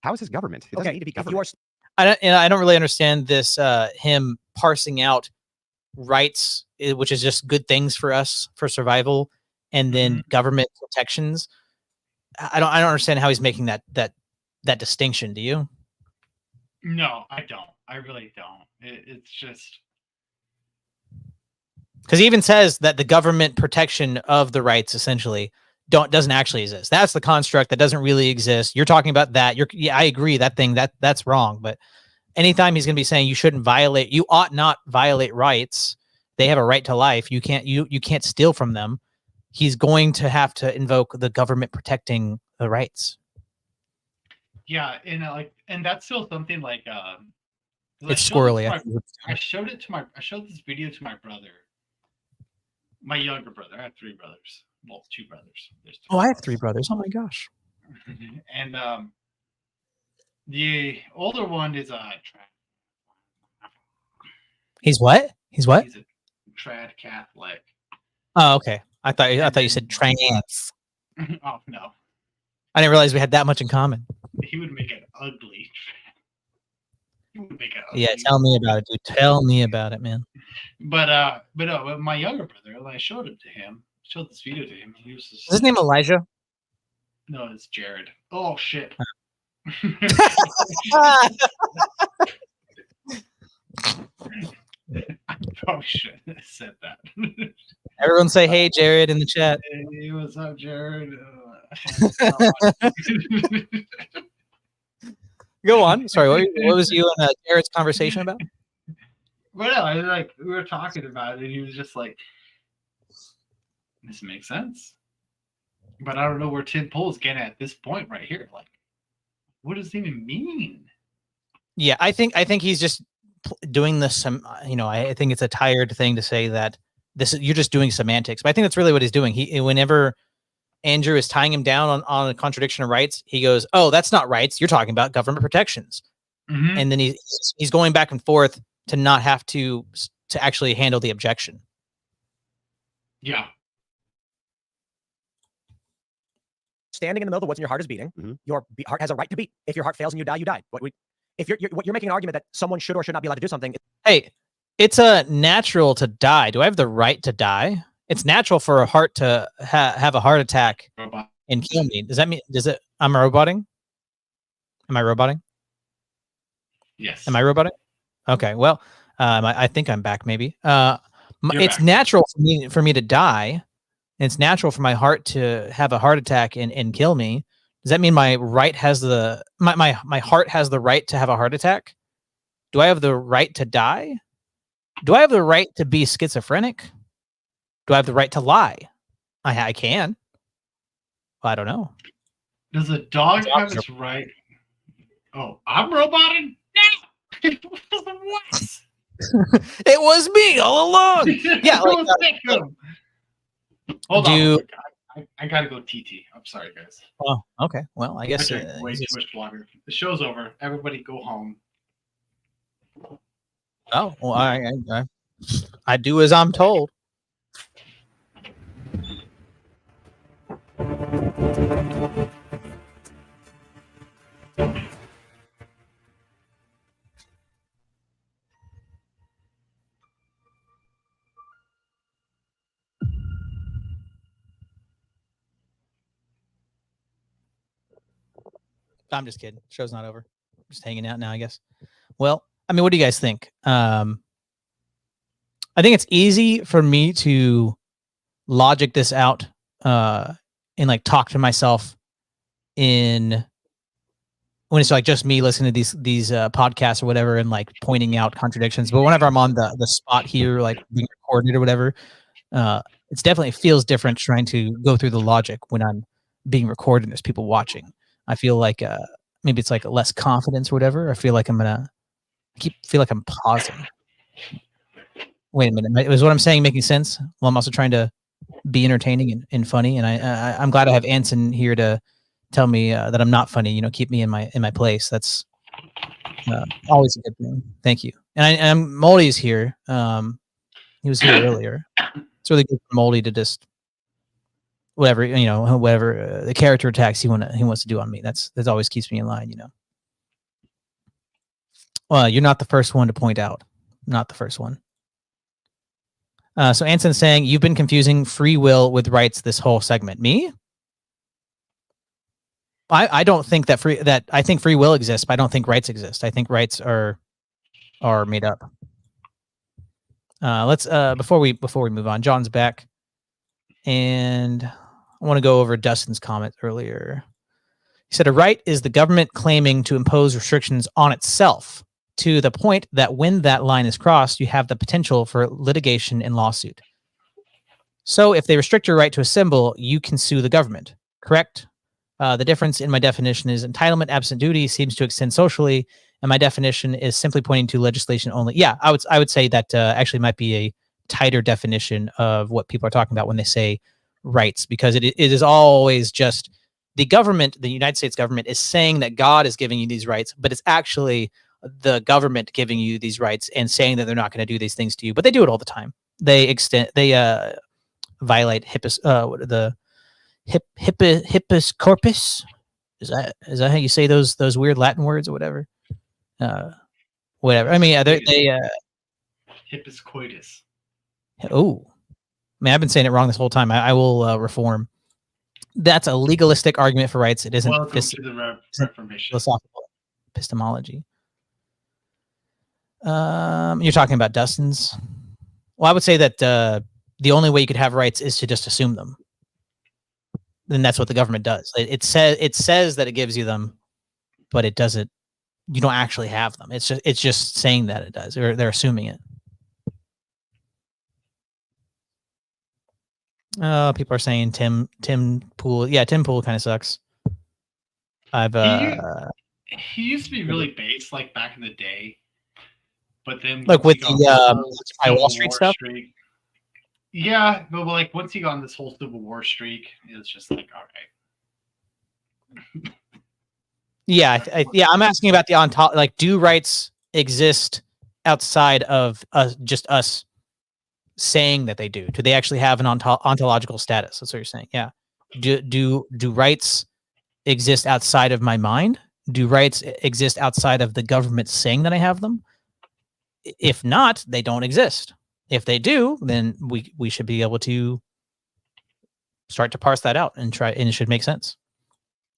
How is this government? It doesn't need to be government. I don't really understand this. Him parsing out rights, which is just good things for us for survival, and then government protections. I don't understand how he's making that distinction. Do you? No, I don't. I really don't. It's just because he even says that the government protection of the rights essentially doesn't actually exist. That's the construct that doesn't really exist. You're talking about that. I agree that's wrong. But anytime he's going to be saying you ought not violate rights. They have a right to life. You can't steal from them. He's going to have to invoke the government protecting the rights. Yeah, and that's still something like it's squirrely. I showed this video to my brother, my younger brother. I have 3 brothers. Well, 2 brothers. I have 3 brothers. Oh my gosh. And the older one is a He's what? He's a trad Catholic. Oh, okay. I thought you said trans. Oh no. I didn't realize we had that much in common. He would make it ugly. Yeah, tell me about it, dude. Tell me about it, man. But my younger brother, when I showed this video to him, he was just, is his name Elijah? No, it's Jared. Oh shit. I probably shouldn't have said that. Everyone say hey, Jared, in the chat. Hey, what's up, Jared? Go on. Sorry, what was you and Jared's conversation about? Well, we were talking about it, and he was just like, "This makes sense," but I don't know where Tim Pool's getting at this point right here. Like, what does it even mean? Yeah, I think he's just doing this. I think it's a tired thing to say that you're just doing semantics, but I think that's really what he's doing. Whenever Andrew is tying him down on a contradiction of rights, he goes, "Oh, that's not rights. You're talking about government protections," and then he's going back and forth to not have to actually handle the objection. Yeah. Standing in the middle of the woods and your heart is beating, your heart has a right to beat. If your heart fails and you die, you die. If you're making an argument that someone should or should not be allowed to do something. Hey, it's natural to die. Do I have the right to die? It's natural for a heart to have a heart attack and kill me. Does that mean, I'm roboting? Am I roboting? Yes. Am I roboting? Okay. Well, I think I'm back maybe. It's natural for me to die. It's natural for my heart to have a heart attack and kill me. Does that mean my right has my heart has the right to have a heart attack? Do I have the right to die? Do I have the right to be schizophrenic? Do I have the right to lie? I can. Well, I don't know. Does a dog have its right? Oh, I'm roboting? No! What? It was me all along. Yeah. Hold on. I gotta go TT. I'm sorry, guys. Oh, okay. Well, I guess way too much water. The show's over. Everybody go home. Oh, well, I do as I'm told. I'm just kidding. Show's not over. Just hanging out now, I guess. Well, I mean, what do you guys think? I think it's easy for me to logic this out and like talk to myself when it's like just me listening to these podcasts or whatever and like pointing out contradictions. But whenever I'm on the spot here, like being recorded or whatever, it's definitely feels different trying to go through the logic when I'm being recorded and there's people watching. I feel like maybe it's like less confidence or whatever. I feel like I'm pausing. Wait a minute. Was what I'm saying making sense? Well, I'm also trying to be entertaining and funny, and I'm glad I have Anson here to tell me that I'm not funny. Keep me in my place. That's always a good thing. Thank you. And Moldy's here. He was here earlier. It's really good for Moldy to just whatever the character attacks he wants to do on me. That always keeps me in line. Well, you're not the first one to point out. Not the first one. So Anson's saying you've been confusing free will with rights this whole segment. Me? I don't think that I think free will exists, but I don't think rights exist. I think rights are made up. Let's before we move on, John's back, and I want to go over Dustin's comment earlier. He said a right is the government claiming to impose restrictions on itself to the point that when that line is crossed, you have the potential for litigation and lawsuit. So if they restrict your right to assemble, you can sue the government. Correct? The difference in my definition is entitlement absent duty seems to extend socially, and my definition is simply pointing to legislation only. Yeah, I would say that actually might be a tighter definition of what people are talking about when they say rights, because it is always just the government, the United States government is saying that God is giving you these rights, but it's actually the government giving you these rights and saying that they're not going to do these things to you, but they do it all the time. They violate the hippus corpus. Is that how you say those weird Latin words or whatever? Whatever. I mean, hippus coitus. Oh, man, I've been saying it wrong this whole time. I will reform. That's a legalistic argument for rights. It isn't. Welcome to the Reformation. Philosophical epistemology. You're talking about Dustin's. Well, I would say that the only way you could have rights is to just assume them. Then that's what the government does. It says that it gives you them, but it doesn't you don't actually have them. It's just saying that it does, or they're assuming it. People are saying Tim Pool. Yeah, Tim Pool kind of sucks. He used to be really based like back in the day, but then like with the Wall Street stuff. Streak, yeah, but like once he got on this whole Civil War streak, it was just like, all right. Yeah, I'm asking about the like, do rights exist outside of just us saying that they do? Do they actually have an ontological status? That's what you're saying. Yeah. Do rights exist outside of my mind? Do rights exist outside of the government saying that I have them? If not, they don't exist. If they do, then we should be able to start to parse that out and try, and it should make sense.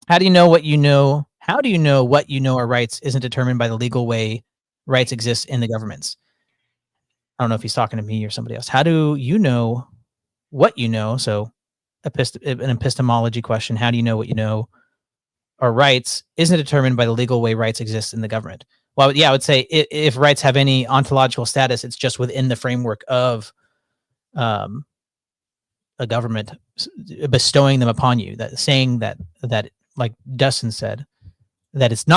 How do you know what you know? How do you know what you know are rights isn't determined by the legal way rights exist in the governments? I don't know if he's talking to me or somebody else. How do you know what you know? So an epistemology question. How do you know what you know are rights isn't determined by the legal way rights exist in the government? Well, yeah, I would say if rights have any ontological status, it's just within the framework of a government bestowing them upon you, that saying that like Dustin said, that it's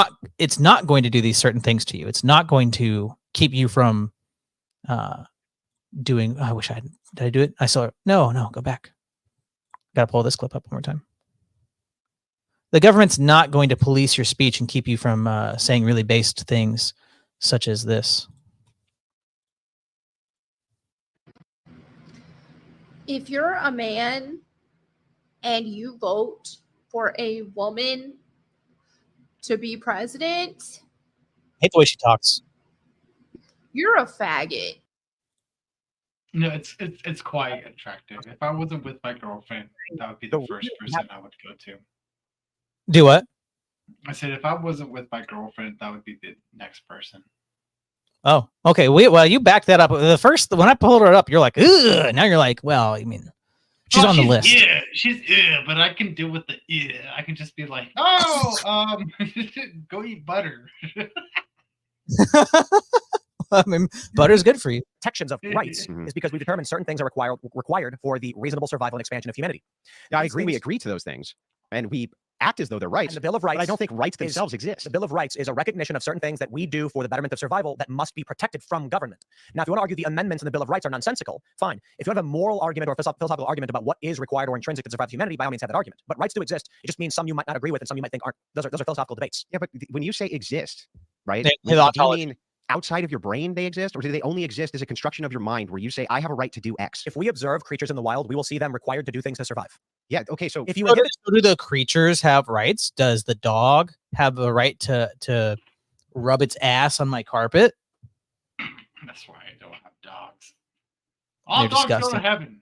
not going to do these certain things to you. It's not going to keep you from doing. I wish did I do it? I saw it. No, go back. Got to pull this clip up one more time. The government's not going to police your speech and keep you from saying really based things such as this. If you're a man and you vote for a woman to be president, I hate the way she talks. You're a faggot. No, it's quite attractive. If I wasn't with my girlfriend, that would be the first person I would go to. Do what? I said if I wasn't with my girlfriend, that would be the next person. Oh, okay. Well, you backed that up. When I pulled her up, you're like, ugh. Now you're like, well, I mean, she's on the list. Yeah, she's but I can deal with the I can just be like, oh, go eat butter. I mean, butter's good for you. Protections of rights is because we determine certain things are required for the reasonable survival and expansion of humanity. Yeah, I agree. We agree to those things, and we act as though they're rights. And the Bill of Rights, but I don't think rights themselves exist. The Bill of Rights is a recognition of certain things that we do for the betterment of survival that must be protected from government. Now, if you want to argue the amendments in the Bill of Rights are nonsensical, fine. If you have a moral argument or a philosophical argument about what is required or intrinsic to survive humanity, by all means have that argument. But rights do exist. It just means some you might not agree with and some you might think aren't. Those are philosophical debates. Yeah, but when you say exist, right? Do you mean outside of your brain they exist, or do they only exist as a construction of your mind where you say, I have a right to do X? If we observe creatures in the wild, we will see them required to do things to survive. Yeah, okay, so if you do the creatures have rights? Does the dog have a right to rub its ass on my carpet? That's why I don't have dogs. All dogs go to heaven.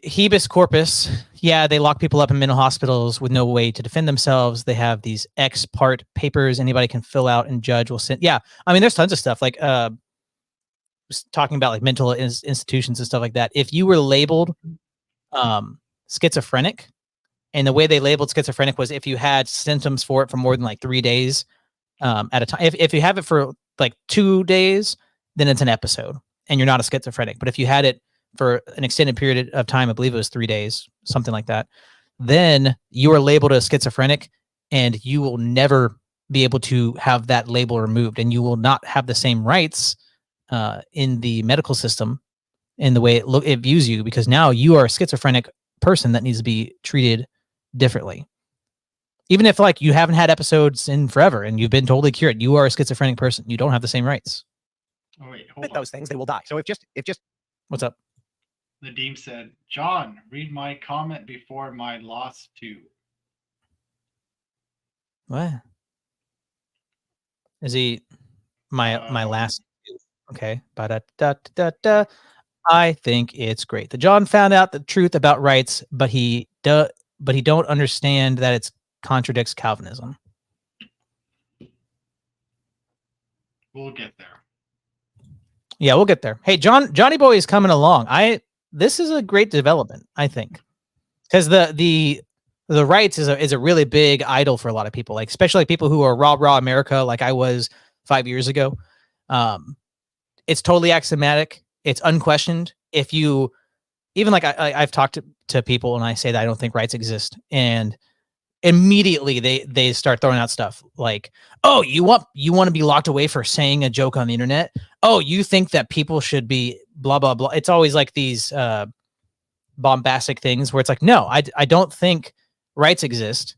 Habeas corpus. Yeah, they lock people up in mental hospitals with no way to defend themselves. They have these ex parte papers anybody can fill out and judge will send. Yeah, I mean, there's tons of stuff like talking about like mental institutions and stuff like that. If you were labeled schizophrenic, and the way they labeled schizophrenic was if you had symptoms for it for more than like 3 days at a time. If you have it for like 2 days, then it's an episode and you're not a schizophrenic. But if you had it for an extended period of time, I believe it was 3 days, something like that, then you are labeled as schizophrenic and you will never be able to have that label removed, and you will not have the same rights in the medical system in the way it views you, because now you are a schizophrenic person that needs to be treated differently. Even if like you haven't had episodes in forever and you've been totally cured, you are a schizophrenic person. You don't have the same rights. Oh, wait, with those things, they will die. So if just what's up? Nadeem said, John, read my comment before my loss too. What? Is he my last? Okay. Ba-da-da-da-da. I think it's great that John found out the truth about rights, but he don't understand that it contradicts Calvinism. We'll get there. Yeah, we'll get there. Hey, Johnny Boy is coming along. This is a great development, I think, because the the rights is a really big idol for a lot of people, like especially like people who are raw America, like I was 5 years ago. It's totally axiomatic. It's unquestioned. If you even like I've talked to people and I say that I don't think rights exist, and immediately they start throwing out stuff like, oh, you want to be locked away for saying a joke on the internet? Oh, you think that people should be blah blah blah. It's always like these bombastic things where it's like, no, I don't think rights exist.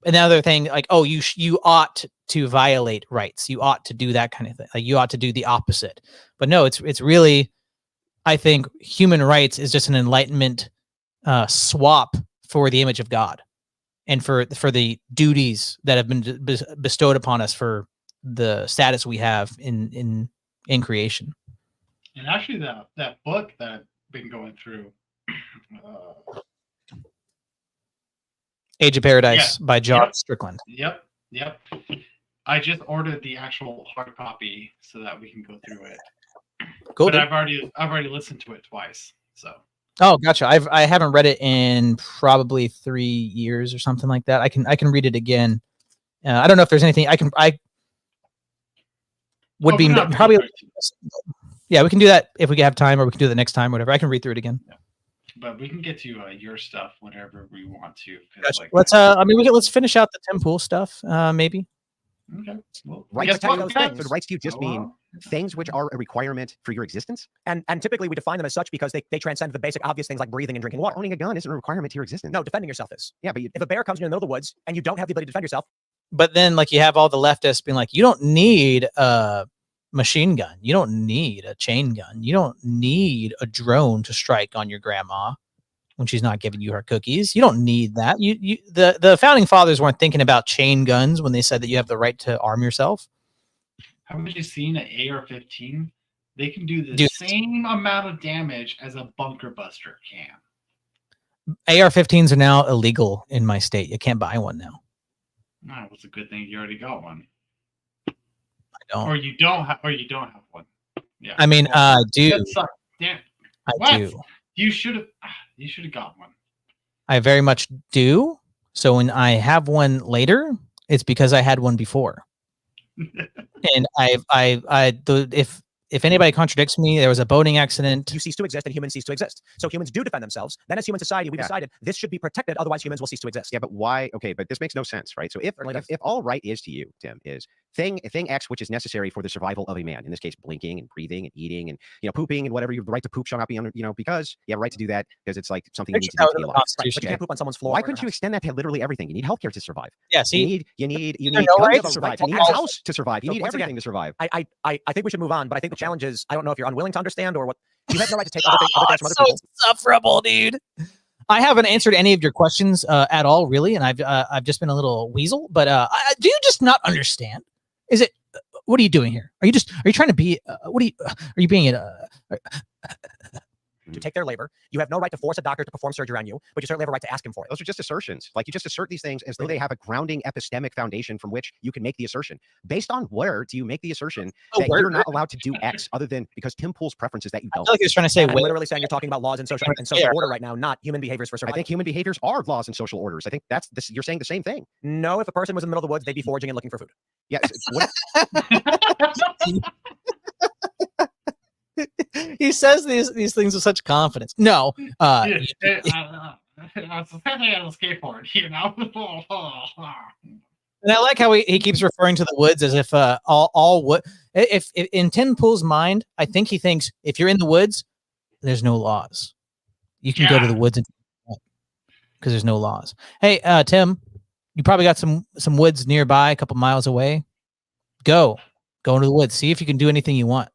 Another thing, like, oh, you ought to violate rights. You ought to do that kind of thing. Like you ought to do the opposite. But no, it's really, I think human rights is just an enlightenment swap for the image of God and for the duties that have been bestowed upon us for the status we have in creation. And actually, that book that I've been going through, Age of Paradise by John Strickland. Yep. I just ordered the actual hard copy so that we can go through it. Cool. But I've already listened to it twice. So. Oh, gotcha. I haven't read it in probably 3 years or something like that. I can read it again. I don't know if there's anything I would be probably. Yeah, we can do that if we have time, or we can do it the next time, whatever. I can read through it again. Yeah. But we can get to your stuff whenever we want to. Gotcha. Like, let's finish out the Tim Pool stuff, maybe. Okay. Well, rights to those things. So the rights to you just mean things which are a requirement for your existence? And typically we define them as such because they transcend the basic obvious things like breathing and drinking water. Owning a gun isn't a requirement to your existence. No, defending yourself is. Yeah, but if a bear comes in the middle of the woods and you don't have the ability to defend yourself. But then like you have all the leftists being like, you don't need a machine gun. You don't need a chain gun. You don't need a drone to strike on your grandma when she's not giving you her cookies. You don't need that. The founding fathers weren't thinking about chain guns when they said that you have the right to arm yourself. Haven't you seen an AR-15? They can do the same amount of damage as a bunker buster can. AR-15s are now illegal in my state. You can't buy one now. No, it's a good thing you already got one. I don't. Or you don't have one. Yeah. I mean, I do. Damn. I do. You should have got one. I very much do. So when I have one later, it's because I had one before. And if anybody contradicts me, there was a boating accident. You cease to exist and humans cease to exist. So humans do defend themselves. Then as human society, we decided this should be protected. Otherwise humans will cease to exist. Yeah, but why? Okay, but this makes no sense, right? So if all right is to you, Tim, is thing X, which is necessary for the survival of a man, in this case, blinking and breathing and eating and, pooping and whatever, you have the right to poop shall not be under, because you have a right to do that because it's like something you need to do to be alive. Right, but you can't poop on someone's floor. Why couldn't you extend that to literally everything? You need healthcare to survive. Yeah, see, you need right to survive. You need a house to survive. You need everything to survive. I think we should move on, but I think the challenge is, I don't know if you're unwilling to understand or what. You have no right to take other things from other people. It's so insufferable, dude. I haven't answered any of your questions at all, really, and I've just been a little weasel. But do you just not understand? Is it? What are you doing here? Are you trying to be? Are you being to take their labor? You have no right to force a doctor to perform surgery on you, but you certainly have a right to ask him for it. Those are just assertions. Like you just assert these things as though they have a grounding epistemic foundation from which you can make the assertion. Based on where do you make the assertion that you're not allowed to do X other than because Tim Pool's preference is that you don't? I feel like he's trying to say. I'm literally saying you're talking about laws and social order right now, not human behaviors for survival. I think human behaviors are laws and social orders. I think that's this. You're saying the same thing. No, if a person was in the middle of the woods, they'd be foraging and looking for food. Yes. He says these things with such confidence. No, I was standing on a skateboard, And I like how he keeps referring to the woods as if all wood. If in Tim Pool's mind, I think he thinks if you're in the woods, there's no laws. You can go to the woods because there's no laws. Hey, Tim, you probably got some woods nearby, a couple miles away. Go into the woods. See if you can do anything you want.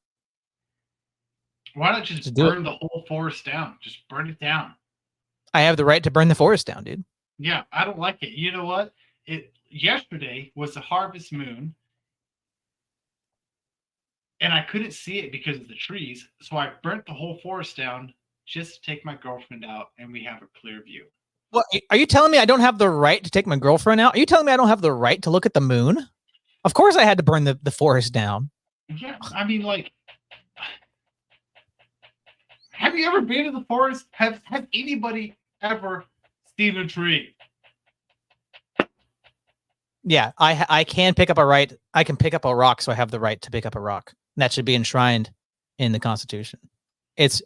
Why not just burn the whole forest down? Just burn it down. I have the right to burn the forest down, dude. Yeah, I don't like it. You know what? Yesterday was the harvest moon, and I couldn't see it because of the trees, so I burnt the whole forest down just to take my girlfriend out, and we have a clear view. What, are you telling me I don't have the right to take my girlfriend out? Are you telling me I don't have the right to look at the moon? Of course I had to burn the forest down. Yeah, I mean, like, have you ever been to the forest? Have anybody ever seen a tree? Yeah, I can pick up a right. I can pick up a rock, so I have the right to pick up a rock. That should be enshrined in the Constitution. It's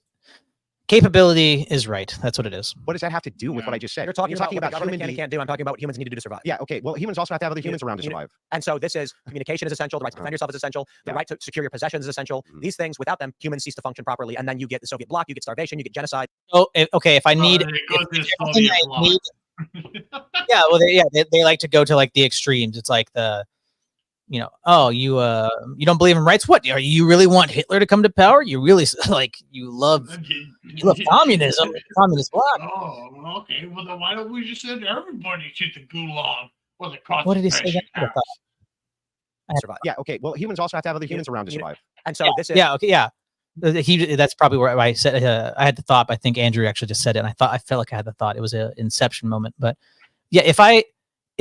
capability is right. That's what it is. What does that have to do with what I just said? You're talking about human government can and can't do. I'm talking about what humans need to do to survive. Yeah, okay. Well, humans also have to have other humans around to survive. And so this is communication is essential. The right to defend yourself is essential. The right to secure your possessions is essential. These things, without them, humans cease to function properly. And then you get the Soviet bloc, you get starvation, you get genocide. Oh, okay. If I need, yeah, well, they like to go to like the extremes. It's like the, you know, oh, you don't believe in rights? What? You really want Hitler to come to power? You really like you love communism, communist bloc? Oh, okay. Well, then why don't we just send everybody to the gulag? Well, the what did he say? Survive. Yeah, okay. Well, humans also have to have other humans around to survive. And so this is okay, yeah. That's probably where I said I had the thought. I think Andrew actually just said it, and I felt like I had the thought. It was an inception moment, but yeah, if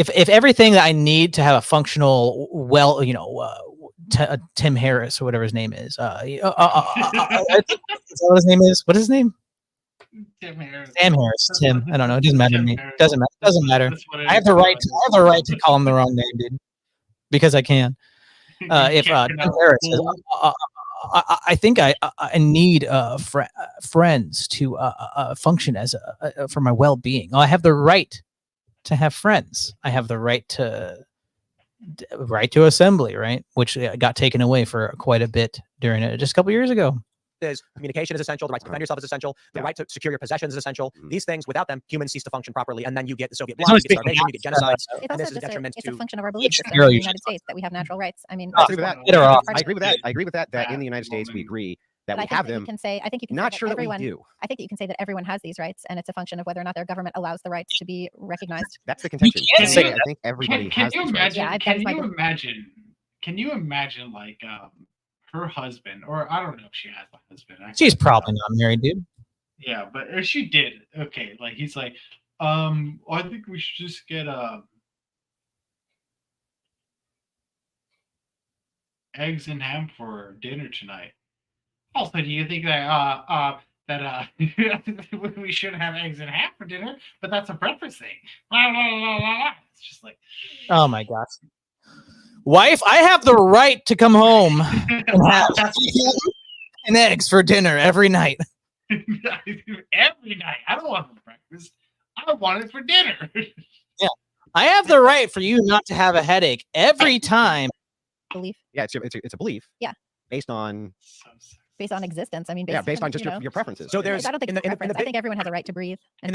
everything that I need to have a functional, well, you know, Tim Harris or whatever his name is, is that what his name is? What is his name? Tim Harris. Sam Harris. Tim. I don't know. It doesn't matter to me. Doesn't matter. Doesn't matter. I have the right. I have the right to call him the wrong name, dude, because I can. If Tim Harris says, I think I need friends to function as for my well-being. I have the right to have friends. I have the right to assembly, right? Which got taken away for quite a bit during it just a couple years ago. Is communication is essential. The right to defend yourself is essential. The right to secure your possessions is essential. These things, without them, humans cease to function properly, and then you get the Soviet bloc, you get starvation, you get genocides, and this is a detriment to. It's a function of our belief system in the United States that we have natural rights. I mean, I agree with that. I agree with that. I agree with that. That in the United States we agree that we have them. I think you can not say sure that everyone, we do. I think that you can say that everyone has these rights, and it's a function of whether or not their government allows the rights to be recognized. That's the contention. can't say I think everybody has these rights. Yeah, can you imagine like her husband, or I don't know if she has a husband. She's probably not married, dude. Yeah, but if she did, okay, like he's like, I think we should just get eggs and ham for dinner tonight. Also, do you think that we shouldn't have eggs and ham for dinner? But that's a preference thing. Blah, blah, blah, blah, blah. It's just like, oh my gosh. Wife, I have the right to come home and have and eggs for dinner every night. Every night. I don't want it for breakfast. I want it for dinner. Yeah. I have the right for you not to have a headache every time. Belief. Yeah, it's a belief. Yeah. Based on existence. I mean, based on just your preferences. So there's I don't think I think everyone has a right to breathe. And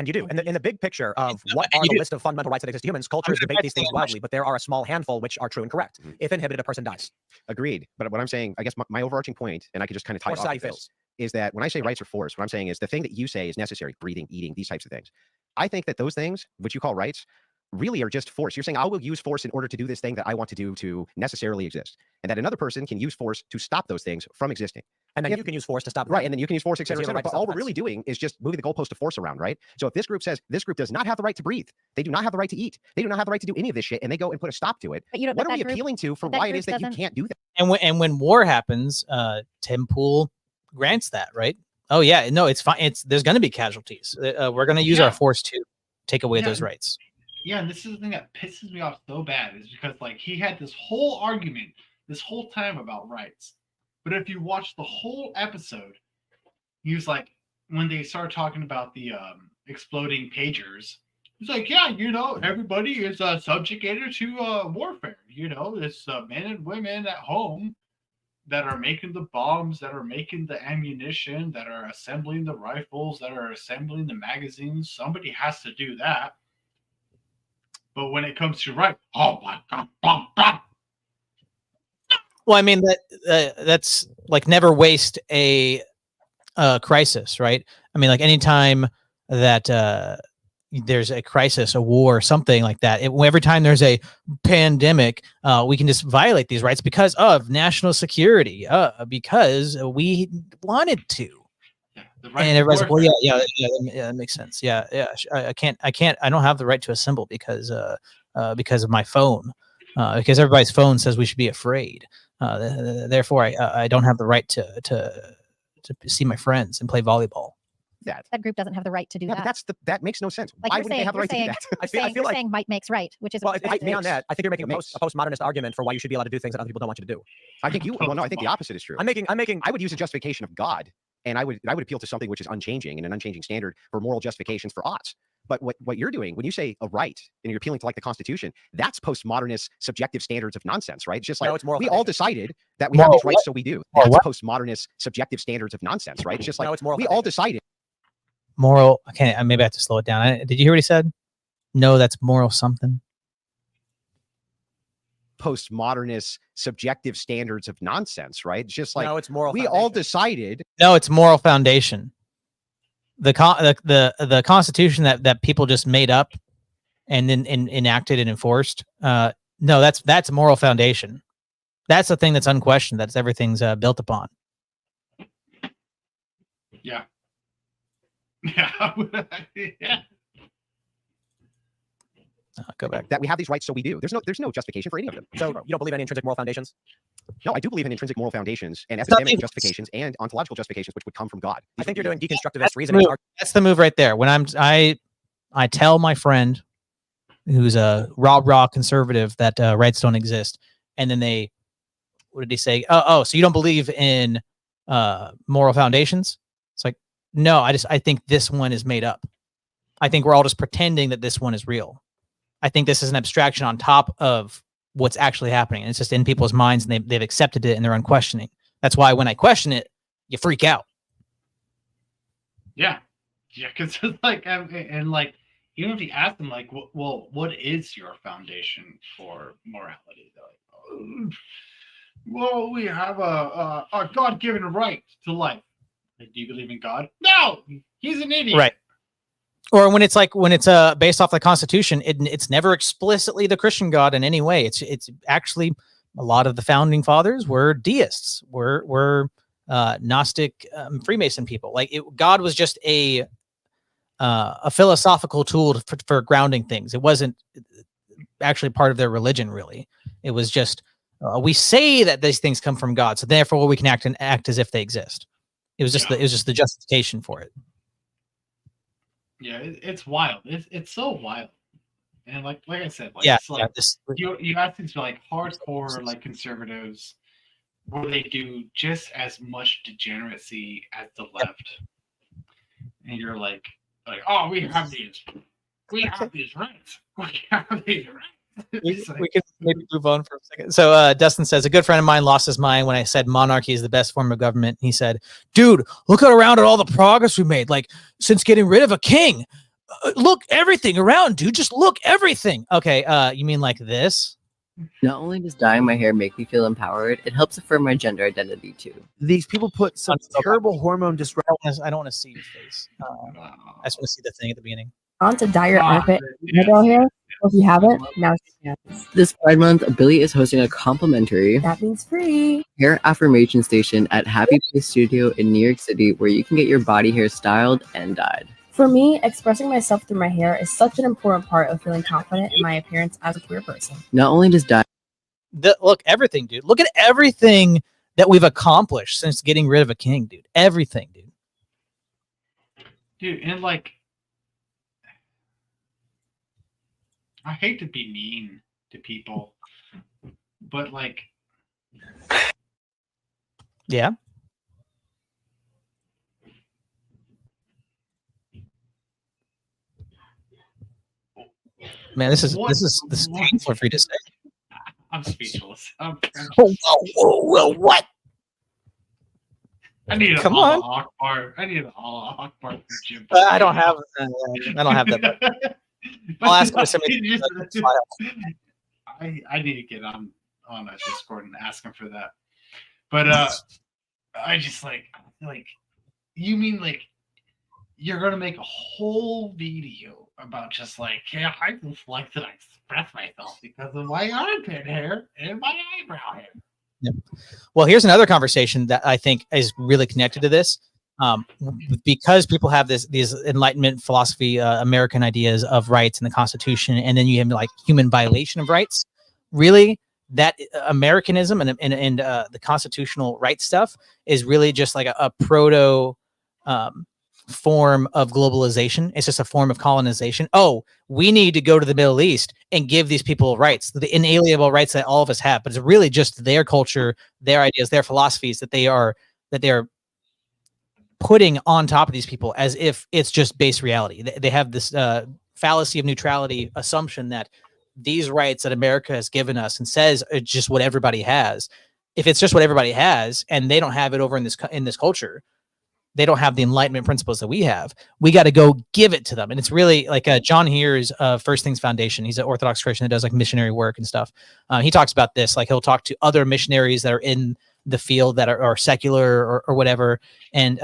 you do. In the big picture of what are the list of fundamental rights that exist to humans, cultures debate these things wildly, but there are a small handful which are true and correct. If inhibited, a person dies. Agreed. But what I'm saying, I guess my overarching point, and I could just kind of tie it off this, is that when I say rights or force, what I'm saying is the thing that you say is necessary, breathing, eating, these types of things. I think that those things, which you call rights, really are just force. You're saying I will use force in order to do this thing that I want to do to necessarily exist, and that another person can use force to stop those things from existing. And then you can use force to stop them. Right, and then you can use force, et cetera. But all we're really doing is just moving the goalpost of force around, right? So if this group says this group does not have the right to breathe, they do not have the right to eat, they do not have the right to do any of this shit, and they go and put a stop to it, what are we appealing to for why it is that you can't do that? And when war happens, Tim Pool grants that, right? Oh yeah, no, it's fine. There's going to be casualties. We're going to use our force to take away those rights. Yeah, and this is the thing that pisses me off so bad is because like he had this whole argument this whole time about rights. But if you watch the whole episode, he was like, when they started talking about the exploding pagers, he's like, yeah, you know, everybody is subjugated to warfare. You know, it's men and women at home that are making the bombs, that are making the ammunition, that are assembling the rifles, that are assembling the magazines. Somebody has to do that. But when it comes to right, oh my God, blah, blah. Well, I mean that's like never waste a crisis, right? I mean, like anytime that there's a crisis, a war, something like that. Every time there's a pandemic, we can just violate these rights because of national security, because we wanted to. And everybody's like, well, yeah, that makes sense. Yeah. I don't have the right to assemble because of my phone, because everybody's phone says we should be afraid. Therefore, I don't have the right to see my friends and play volleyball. that. That group doesn't have the right to do Yeah, that. but that makes no sense. Like Why you're wouldn't they saying, have the right to do that? I feel like saying might makes right, which is well, what beyond that, I think you're making a postmodernist argument for why you should be allowed to do things that other people don't want you to do. I think you. Well, no, I think the opposite is true. I'm making. I would use a justification of God, and I would appeal to something which is unchanging and an unchanging standard for moral justifications for oughts. But what you're doing when you say a right and you're appealing to like the Constitution, that's postmodernist subjective standards of nonsense, right? It's just like we all decided that we have these rights, so we do. That's postmodernist subjective standards of nonsense, right? It's just like we all decided. Moral. Okay, maybe I have to slow it down. Did you hear what he said? No, that's moral something. Postmodernist subjective standards of nonsense, right? It's just like it's moral. We all decided. No, it's moral foundation. The Constitution that people just made up and then enacted and enforced. No, that's moral foundation. That's the thing that's unquestioned. That's everything's built upon. Yeah. Yeah. Yeah. Go back. That we have these rights, so we do. There's no justification for any of them. So you don't believe in intrinsic moral foundations? No, I do believe in intrinsic moral foundations and epistemic justifications and ontological justifications, which would come from God. I think you're doing deconstructivist reasoning. That's the move right there. When I tell my friend who's a raw conservative that rights don't exist, and then what did he say? Oh, so you don't believe in moral foundations? It's like, no, I think this one is made up. I think we're all just pretending that this one is real. I think this is an abstraction on top of what's actually happening. And it's just in people's minds, and they've accepted it and they're unquestioning. That's why when I question it, you freak out. Yeah. Yeah, because it's like, and like, even if you ask them, like, well, what is your foundation for morality? They're like, oh, well, we have a God-given right to life. Like, do you believe in God? No, he's an idiot. Right. Or when it's based off the Constitution, it's never explicitly the Christian God in any way. It's actually a lot of the founding fathers were deists, were Gnostic Freemason people. Like God was just a philosophical tool for grounding things. It wasn't actually part of their religion, really. It was just we say that these things come from God, so therefore we can act as if they exist. It was just the justification for it. Yeah, it's wild. It's so wild, and like I said, like yeah, it's like you ask these like hardcore like conservatives, where they do just as much degeneracy as the left, and you're like, oh, we have these rights. We have these rights. We can maybe move on for a second. So Dustin says, a good friend of mine lost his mind when I said monarchy is the best form of government. He said, dude, look around at all the progress we made, like since getting rid of a king. Look everything around, dude. Just look everything. Okay, you mean like this? Not only does dyeing my hair make me feel empowered, it helps affirm my gender identity too. These people put some terrible hormone disruption. I don't want to see your face. I just want to see the thing at the beginning. On to dye your armpit hair. If you haven't, now you can. This Pride Month, Billy is hosting a complimentary That means free hair affirmation station at Happy Place Studio in New York City, where you can get your body hair styled and dyed. For me, expressing myself through my hair is such an important part of feeling confident in my appearance as a queer person. Not only does dye look everything, dude. Look at everything that we've accomplished since getting rid of a king, dude. Everything, dude. Dude, and like, I hate to be mean to people, but like, yeah. Man, this is painful for you to say. I'm speechless. Whoa, what? I need Come an on. Allah Akbar. I need an Allah Akbar from Jim. I don't have that. I'll ask him somebody. I need to get on a Discord and ask him for that. But I just like you mean like you're gonna make a whole video about just like, yeah, I just like to express myself because of my armpit hair and my eyebrow hair. Yep. Well, here's another conversation that I think is really connected to this. Because people have these Enlightenment philosophy, American ideas of rights and the Constitution, and then you have like human violation of rights. Really, that Americanism and the constitutional rights stuff is really just like a proto form of globalization. It's just a form of colonization. Oh, we need to go to the Middle East and give these people rights, the inalienable rights that all of us have. But it's really just their culture, their ideas, their philosophies that they are putting on top of these people as if it's just base reality. They have this fallacy of neutrality assumption that these rights that America has given us and says are just what everybody has. If it's just what everybody has and they don't have it over in this culture, they don't have the Enlightenment principles that we have. We got to go give it to them. And it's really like John Here's First Things Foundation. He's an Orthodox Christian that does like missionary work and stuff. He talks about this. Like he'll talk to other missionaries that are in the field that are secular or whatever. And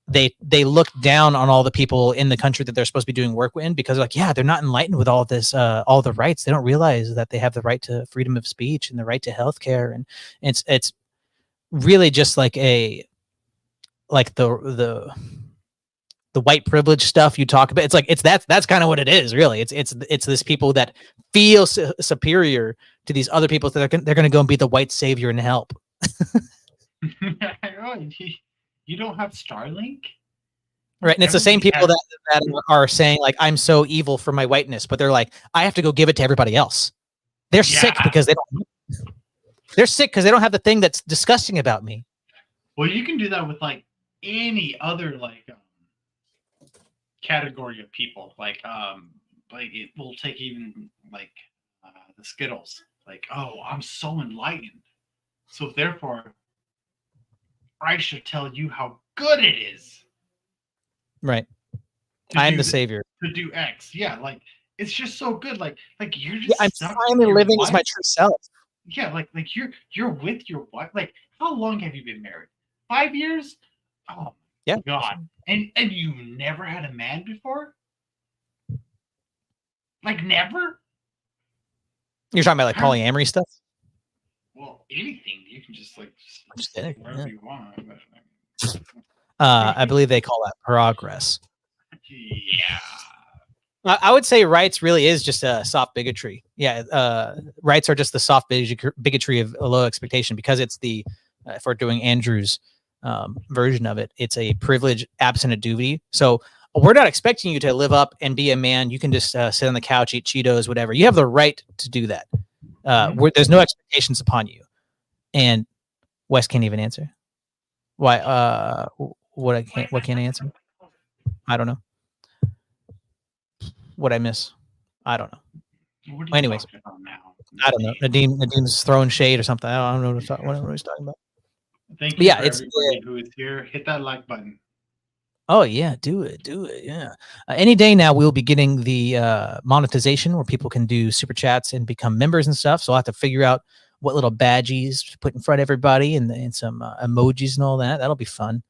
they look down on all the people in the country that they're supposed to be doing work in because like, yeah, they're not enlightened with all this, all the rights. They don't realize that they have the right to freedom of speech and the right to healthcare. And it's really just like the white privilege stuff you talk about. It's like, that's kind of what it is, really. It's this people that feel superior to these other people that they're going to go and be the white savior and help. You don't have Starlink? Right. And it's the same people that are saying like, I'm so evil for my whiteness, but they're like, I have to go give it to everybody else. They're sick because they're sick because they don't have the thing that's disgusting about me. Well, you can do that with like any other like category of people. Like it will take even like the Skittles. Like, oh, I'm so enlightened, so therefore I should tell you how good it is. Right. I am the savior. To do X. Yeah, like it's just so good. Like you're just I'm finally living as my true self. Yeah, like you're with your wife. Like, how long have you been married? 5 years? Oh yeah. God. And you never had a man before? Like never? You're talking about like polyamory stuff? Well, anything. You can just like whatever you want. But, I believe they call that progress. Yeah. I would say rights really is just a soft bigotry. Yeah. Rights are just the soft bigotry of a low expectation because it's if we're doing Andrew's version of it, it's a privilege absent a duty. So we're not expecting you to live up and be a man. You can just sit on the couch, eat Cheetos, whatever. You have the right to do that. There's no expectations upon you. And Wes can't even answer. Why? What can't I answer? I don't know. What I miss? I don't know. Anyways, I don't know. Nadim's throwing shade or something. I don't know what he's talking about. Thank you for everybody who is here. Hit that like button. Oh yeah, do it. Yeah. Any day now we'll be getting the monetization where people can do super chats and become members and stuff. So I'll have to figure out what little badges to put in front of everybody and some emojis and all that. That'll be fun.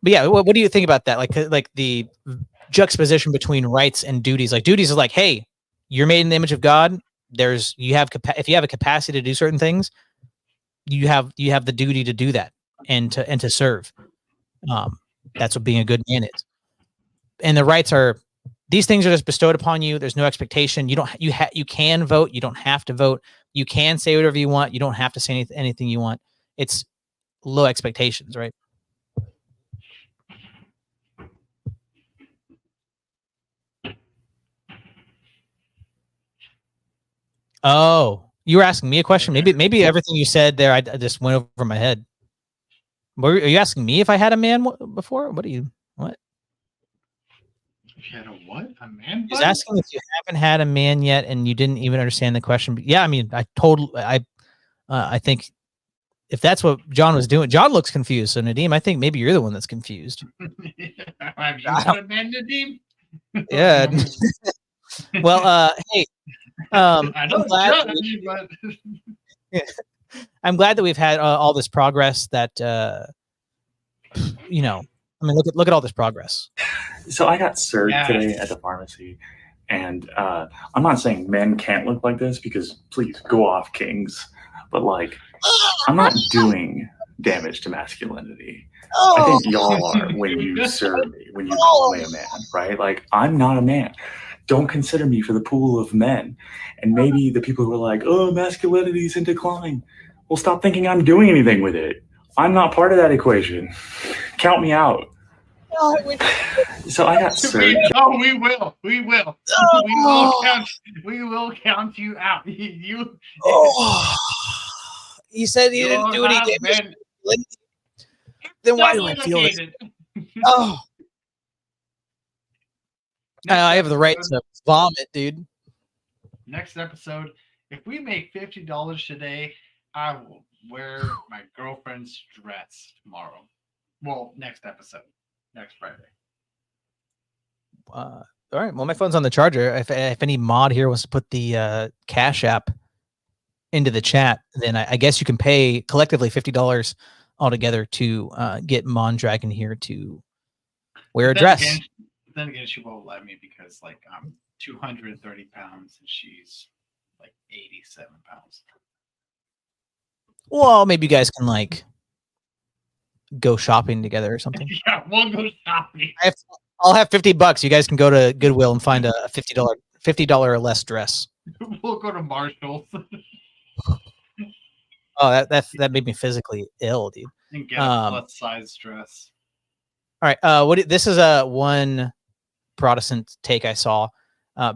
But yeah, what do you think about that? Like the juxtaposition between rights and duties. Like duties is like, hey, you're made in the image of God. If you have a capacity to do certain things, you have the duty to do that and to serve. That's what being a good man is. And the rights are, these things are just bestowed upon you. There's no expectation. You can vote. You don't have to vote. You can say whatever you want. You don't have to say anything you want. It's low expectations, right? Oh, you were asking me a question? Maybe everything you said there, I just went over my head. Are you asking me if I had a man before? What? If you had a what? A man? He's asking if you haven't had a man yet, and you didn't even understand the question. But yeah, I mean, I think if that's what John was doing, John looks confused. So Nadim, I think maybe you're the one that's confused. Have you had a man, Nadim? Yeah. Well, hey. I know I'm glad that we've had all this progress that, I mean, look at all this progress. So I got served today at the pharmacy, and I'm not saying men can't look like this because please go off, kings, but like, I'm not doing damage to masculinity. I think y'all are when you serve me, when you call me a man, right? Like, I'm not a man. Don't consider me for the pool of men. And maybe the people who are like, oh, masculinity is in decline. Well, stop thinking I'm doing anything with it. I'm not part of that equation. Count me out. So I got served. We will. We will count you out. You said you didn't do any damage. Then why do I feel this? Oh. I have the right to vomit, dude. Next episode, if we make $50 today, I will wear my girlfriend's dress tomorrow. Well, next episode, next Friday. All right. Well, my phone's on the charger. If any mod here wants to put the Cash App into the chat, then I guess you can pay collectively $50 altogether to get Mondragon here to wear a dress. Then again, she won't let me because like I'm 230 pounds and she's like 87 pounds. Well, maybe you guys can like go shopping together or something. Yeah, we'll go shopping. I'll have $50. You guys can go to Goodwill and find a $50 or less dress. We'll go to Marshall's. Oh, that made me physically ill, dude. And get a plus size dress. All right. This is one Protestant take I saw.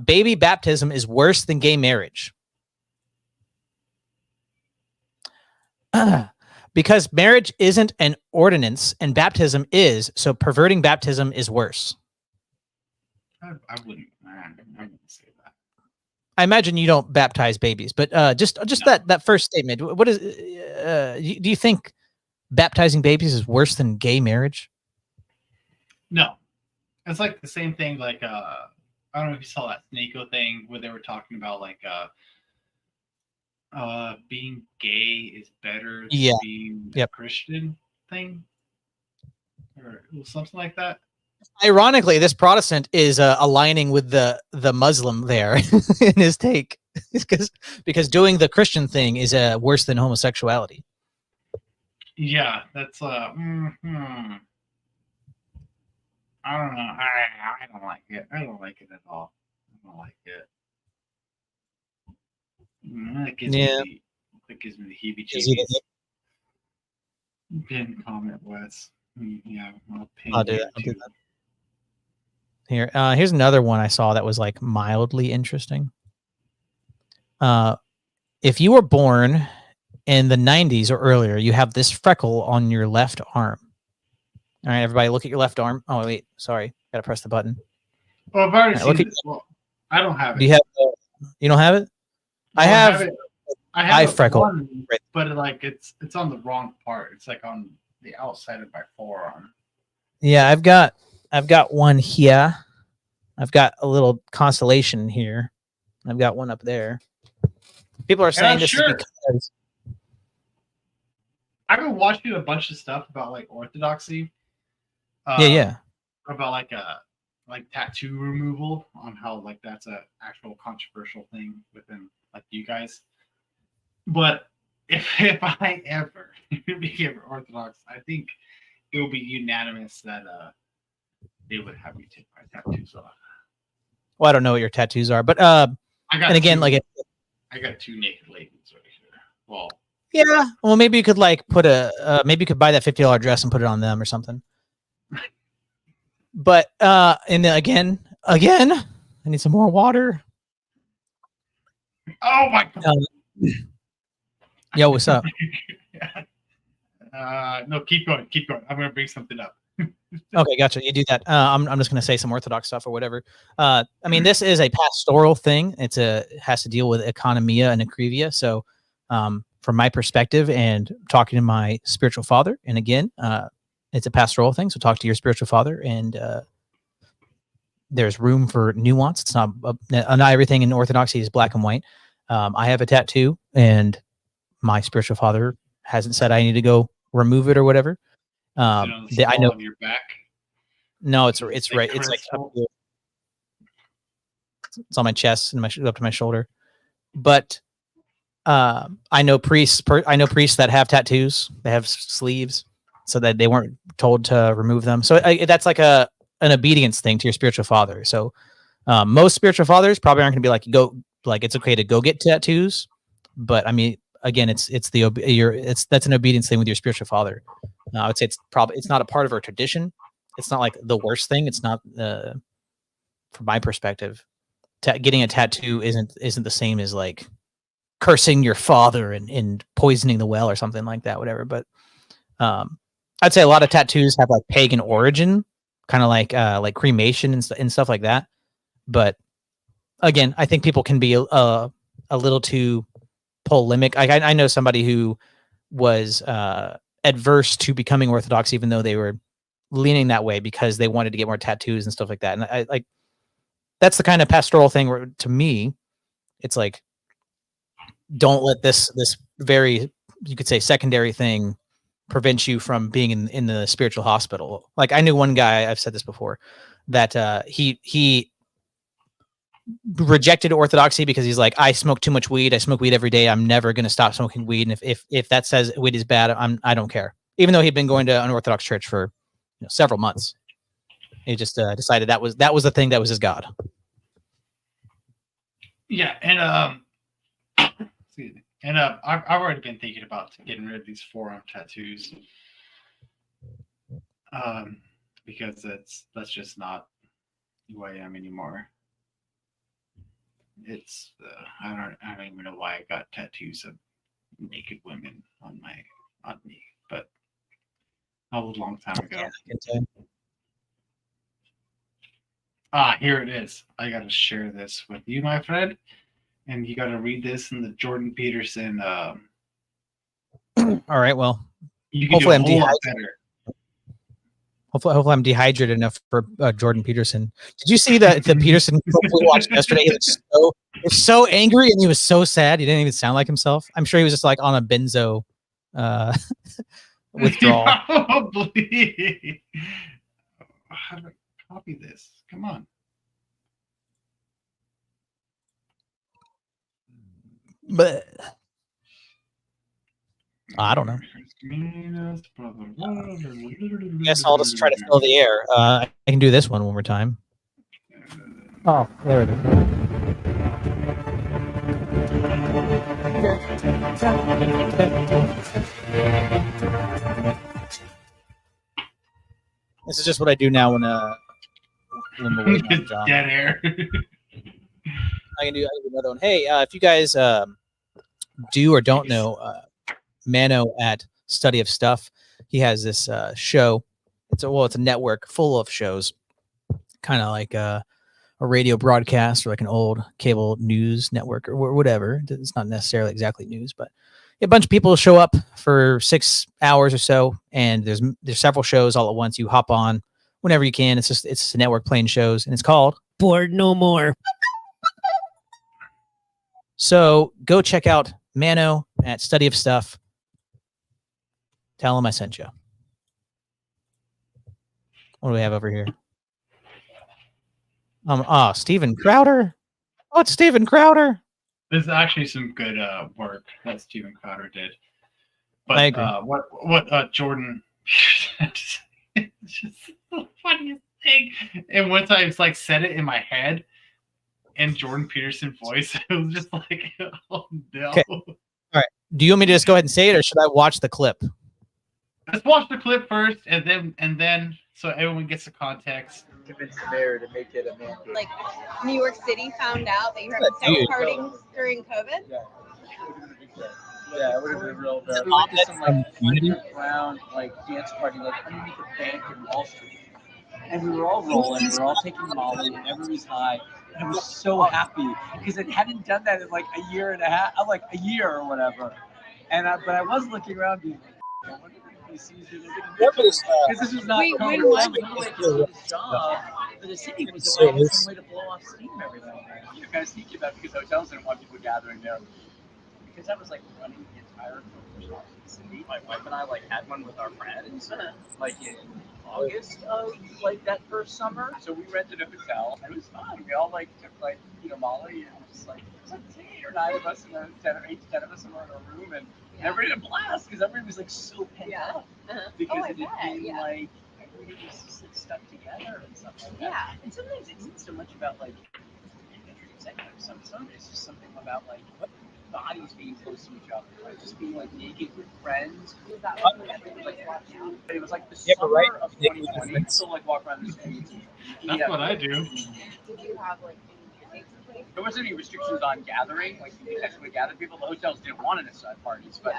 Baby baptism is worse than gay marriage. Because marriage isn't an ordinance and baptism is, so perverting baptism is worse. I wouldn't say that. I imagine you don't baptize babies, but just no. that first statement. What is? Do you think baptizing babies is worse than gay marriage? No, it's like the same thing. Like I don't know if you saw that Snako thing where they were talking about like being gay is better than being a Christian thing, or something like that. Ironically, this Protestant is aligning with the Muslim there in his take, because doing the Christian thing is worse than homosexuality. Yeah, that's I don't know. I don't like it. I don't like it at all. I don't like it. That gives me the heebie-jeebies. Pin comment, Wes. Yeah, I'll do that. Here's another one I saw that was like mildly interesting. If you were born in the 90s or earlier, you have this freckle on your left arm. All right, everybody, look at your left arm. Oh wait, sorry, gotta press the button. Well, I've already seen it. Well, I don't have it. Do you have? You don't have it? No, I have freckle, one, but like it's on the wrong part. It's like on the outside of my forearm. Yeah, I've got one here. I've got a little constellation here. I've got one up there. People are saying this is because I've been watching a bunch of stuff about like orthodoxy. About like tattoo removal, on how like that's a actual controversial thing within like you guys. But if I ever became Orthodox, I think it will be unanimous that they would have me take my tattoos off. Well, I don't know what your tattoos are, but I got two naked ladies right here. Well, yeah. Well, maybe you could like put maybe you could buy that $50 dress and put it on them or something. But and then again, I need some more water. Oh my god. Yo, what's up? No, keep going. I'm gonna bring something up. Okay, gotcha. You do that. I'm just gonna say some Orthodox stuff or whatever. I mean, this is a pastoral thing. It has to deal with economia and akrivia. So, from my perspective and talking to my spiritual father, and again, it's a pastoral thing. So talk to your spiritual father, and there's room for nuance. It's not everything in Orthodoxy is black and white. I have a tattoo, and my spiritual father hasn't said I need to go remove it or whatever. I know on your back. No, it's right. It's like up here. It's on my chest and up to my shoulder. But I know priests that have tattoos. They have sleeves, so that they weren't told to remove them. So that's like an obedience thing to your spiritual father. So most spiritual fathers probably aren't going to be like, it's okay to go get tattoos. But I mean, again, that's an obedience thing with your spiritual father. I would say it's not a part of our tradition. It's not like the worst thing. It's not, from my perspective, getting a tattoo isn't the same as like cursing your father and poisoning the well or something like that, whatever. But I'd say a lot of tattoos have like pagan origin, kind of like cremation and stuff like that. But again, I think people can be a little too polemic. I know somebody who was adverse to becoming Orthodox, even though they were leaning that way because they wanted to get more tattoos and stuff like that. And I like that's the kind of pastoral thing where, to me, it's like, don't let this very, you could say, secondary thing prevent you from being in the spiritual hospital. Like I knew one guy, I've said this before, that he rejected orthodoxy because he's like, I smoke too much weed. I smoke weed every day. I'm never going to stop smoking weed. And if that says weed is bad, I don't care. Even though he'd been going to an Orthodox church for several months, he just decided that was the thing that was his God. Yeah, and excuse me. And I've already been thinking about getting rid of these forearm tattoos, because that's just not who I am anymore. It's I don't even know why I got tattoos of naked women on me, but that was a long time ago. Here it is. I got to share this with you, my friend, and you got to read this in the Jordan Peterson. All right. Well, you can hopefully do a whole lot better. Hopefully I'm dehydrated enough for Jordan Peterson. Did you see the Peterson clip we watched yesterday? He was so angry and he was so sad. He didn't even sound like himself. I'm sure he was just like on a benzo withdrawal. Probably. How do I copy this? Come on. But I don't know. Guess I'll just try to fill the air. I can do this one more time. Oh, there it is. This is just what I do now when we're waiting on John. Dead air. I can do another one. Hey, if you guys do or don't know Mano at Study of Stuff, he has this show. It's a network full of shows, kind of like a radio broadcast or like an old cable news network or whatever. It's not necessarily exactly news, but a bunch of people show up for 6 hours or so, and there's several shows all at once. You hop on whenever you can. It's a network playing shows, and it's called Bored No More. So go check out Mano at Study of Stuff. Tell him I sent you. What do we have over here? Steven Crowder. Oh, it's Steven Crowder. There's actually some good work that Steven Crowder did. But I agree. What Jordan it's just the funniest thing. And once I was like said it in my head in Jordan Peterson voice, it was just like, oh no. Okay. All right. Do you want me to just go ahead and say it, or should I watch the clip? Let's watch the clip first, and then so everyone gets the context. Convince the mayor to make it a mandate. Like New York City found out that you were having sex parties during COVID. Yeah, it would have been real bad. We went to some like underground dance party underneath a bank in Wall Street, and we were all rolling. We were all taking Molly, and everyone was high. And I was so happy because I hadn't done that in like a year and a half, like a year or whatever. And but I was looking around, being like, I wonder if he sees it. Because this was not his job for the city was to find some way to blow off steam every night. You guys thinking about because hotels didn't want people gathering there. Because I was like running the entire program of the city. My wife and I had one with our friends in August of that first summer. So we rented a hotel and it was fun. We all took Molly and just it was 8 or 9 of us and 10 of us in a room and everybody had a blast because everybody was so pent up because it had been everybody was just stuck together and stuff like that. Yeah, and sometimes it's not so much about Sometimes it's just something about bodies being close to each other, like just being like naked with friends. Like, it was like the summer of 2020. So like walk around the streets. That's what I do. Did you have like any dates in place? There wasn't any restrictions on gathering. Like you could actually gather people. The hotels didn't want it as parties, but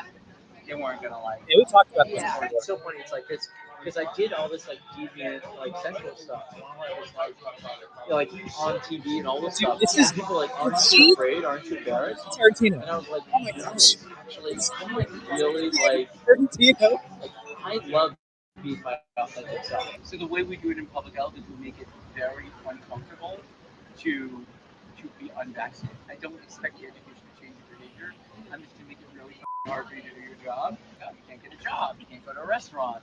they weren't gonna like. Yeah, we talked about this. Yeah, it's so funny. It's like this because I did all this like deviant, like sexual stuff while I was like on TV and all this stuff. This is people like, aren't you afraid? Aren't you embarrassed? Tarantino. And I was like, oh my gosh, actually, I'm like really like Tarantino. I love being my authentic self. So the way we do it in public health is we make it very uncomfortable to be unvaccinated. I don't expect the education to change your behavior. I'm just gonna make it really hard for you to do your job. You can't get a job. You can't go to a restaurant.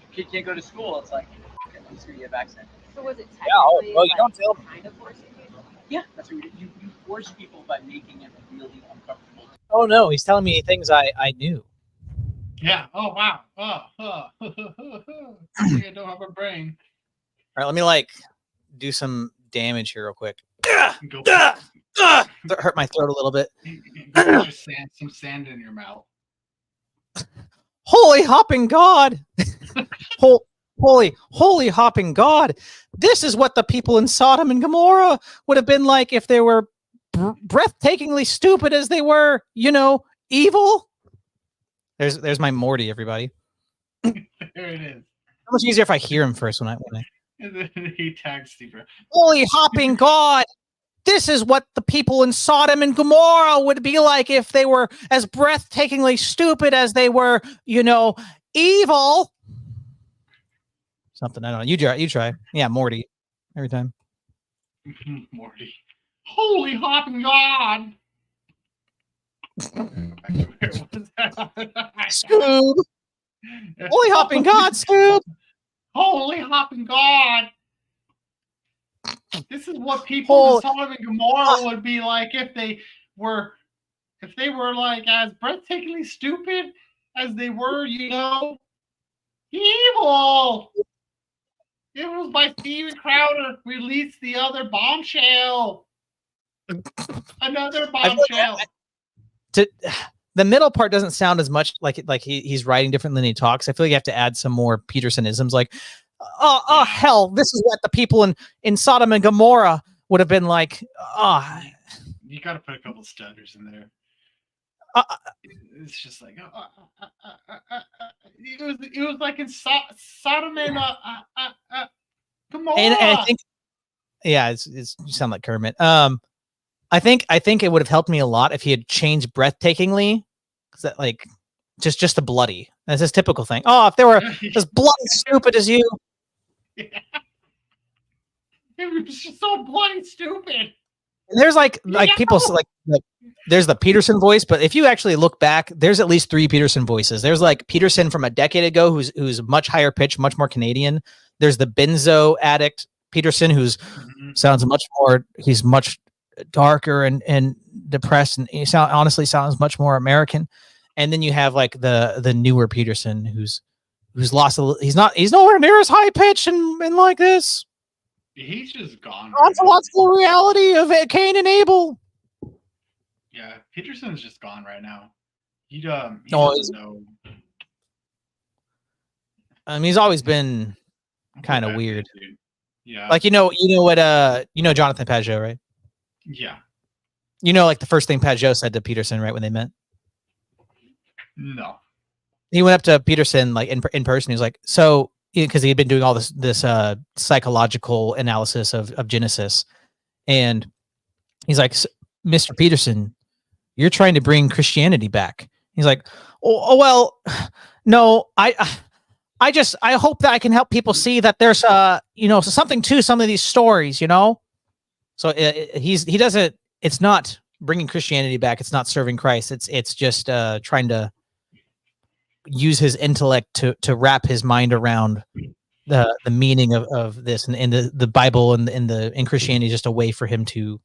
Your kid can't go to school. It's like, okay, I'm just gonna get vaccinated. So was it Yeah, well, you don't tell them. kind of forcing people? Yeah, that's what you force people by making it really uncomfortable. Oh no, he's telling me things I knew. Yeah. Oh wow. I think I don't have a brain. All right, let me like do some damage here real quick. Go Hurt my throat a little bit. go put some sand in your mouth. Holy hopping God! Holy hopping God! This is what the people in Sodom and Gomorrah would have been like if they were breathtakingly stupid as they were, evil. There's my Morty, everybody. There it is. How much easier if I hear him first when I. And then he tags Steve. Holy hopping God! This is what the people in Sodom and Gomorrah would be like if they were as breathtakingly stupid as they were, evil. Something I don't know. You try. Yeah, Morty. Every time. Morty. Holy hopping God! Scoob! Holy hopping God, Scoob! Holy hopping God! This is what people in Sodom and Gomorrah would be like if they were like as breathtakingly stupid as they were, evil. It was by Steven Crowder released the other bombshell. Another bombshell. The middle part doesn't sound as much like he's writing differently than he talks. I feel like you have to add some more Petersonisms, like, oh hell, this is what the people in Sodom and Gomorrah would have been like. You got to put a couple stutters in there. It's just like it was like in Sodom and Gomorrah. And I think, yeah, you sound like Kermit. I think it would have helped me a lot if he had changed breathtakingly. Cause that like just a bloody. That's his typical thing. Oh, if they were as bloody stupid as you. Yeah. It was just so bloody stupid. And there's like people like there's the Peterson voice, but if you actually look back, there's at least 3 Peterson voices. There's like Peterson from a decade ago, who's much higher pitched, much more Canadian. There's the benzo addict Peterson, who's sounds much more. He's much darker and depressed, and he honestly sounds much more American. And then you have like the newer Peterson, who's lost. He's nowhere near as high pitched and like this. He's just gone. Ontological reality of Cain and Abel. Yeah, Peterson's just gone right now. He doesn't know. He's always been kind of weird. Dude. Yeah. Like what Jonathan Pajot, right? Yeah. Like the first thing Pajot said to Peterson right when they met. No. He went up to Peterson like in person. He was like, so because he had been doing all this psychological analysis of Genesis, and he's like, Mr. Peterson, you're trying to bring Christianity back. He's like, oh well, no, I hope that I can help people see that there's something to some of these stories, So he doesn't. It's not bringing Christianity back. It's not serving Christ. It's just trying to use his intellect to wrap his mind around the meaning of this, and the Bible and Christianity is just a way for him to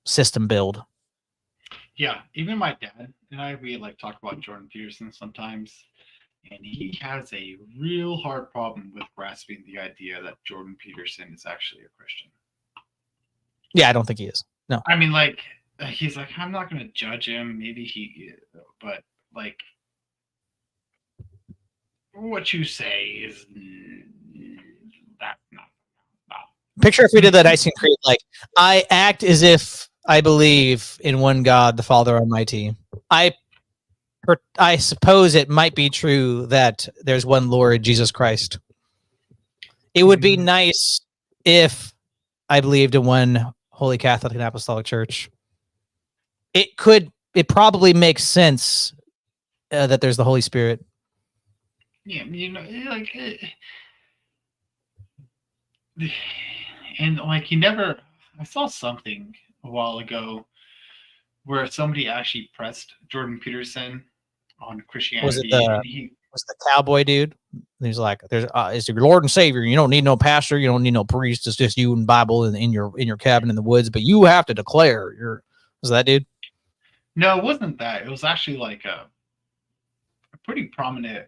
system build. Yeah, even my dad and I, we like talk about Jordan Peterson sometimes, and he has a real hard problem with grasping the idea that Jordan Peterson is actually a Christian. Yeah, I don't think he is. No, I mean, like, he's like, I'm not gonna judge him. Maybe but like, what you say is that not. Picture if we did that Nicene Creed, like, I act as if I believe in one God, the Father Almighty. I suppose it might be true that there's one Lord, Jesus Christ. It would be nice if I believed in one Holy Catholic and Apostolic Church. It probably makes sense that there's the Holy Spirit. Yeah, like, and like I saw something a while ago where somebody actually pressed Jordan Peterson on Christianity. Was it the cowboy dude? He's like, "It's your Lord and Savior. You don't need no pastor. You don't need no priest. It's just you and Bible in your cabin in the woods. But you have to declare your." Was that dude? No, it wasn't that. It was actually like a pretty prominent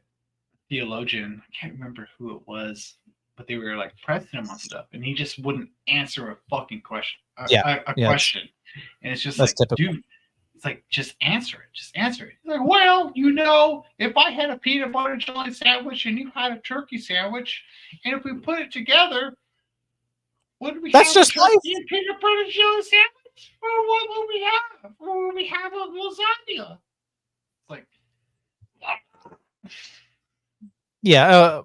theologian. I can't remember who it was, but they were like pressing him on stuff, and he just wouldn't answer a fucking question. Question, and it's just like, typical. Dude, it's like, just answer it. Just answer it. He's like, well, if I had a peanut butter jelly sandwich and you had a turkey sandwich, and if we put it together, would we That's have just a turkey life. and peanut butter jelly sandwich? Or what would we have? Or would we have a lasagna? It's like, yeah.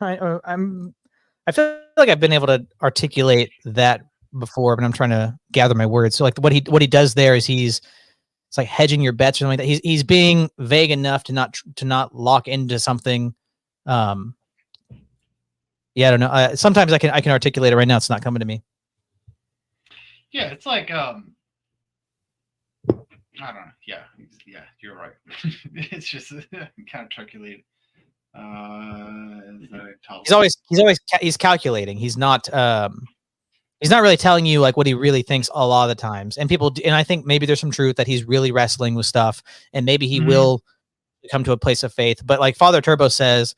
I feel like I've been able to articulate that before, but I'm trying to gather my words. So like what he does there is it's like hedging your bets or something like that. He's being vague enough to not lock into something. Yeah, I don't know. Sometimes I can articulate it right now. It's not coming to me. Yeah, it's like I don't know. Yeah, you're right. It's just kind of articulated. He's calculating. He's not really telling you like what he really thinks a lot of the times. And I think maybe there's some truth that he's really wrestling with stuff, and maybe he will come to a place of faith. But like Father Turbo says,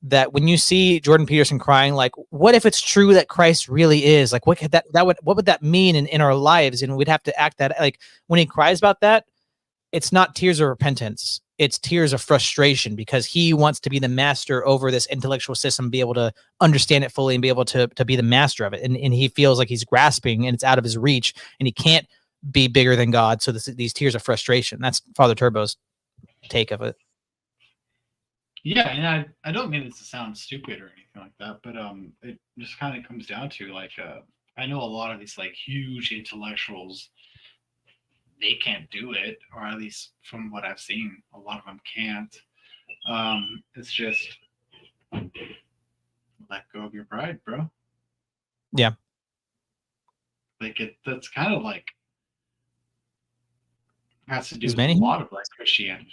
that when you see Jordan Peterson crying, like, what if it's true that Christ really is? Like, what would that mean in our lives? And we'd have to act that, like, when he cries about that, it's not tears of repentance. It's tears of frustration because he wants to be the master over this intellectual system, be able to understand it fully and be able to be the master of it. And he feels like he's grasping and it's out of his reach and he can't be bigger than God. So these tears of frustration. That's Father Turbo's take of it. Yeah, and I don't mean it to sound stupid or anything like that, but it just kind of comes down to like I know a lot of these like huge intellectuals, they can't do it, or at least from what I've seen, a lot of them can't. It's just let go of your pride, bro. Yeah. Like that's kind of like has to do with a lot of like Christianity.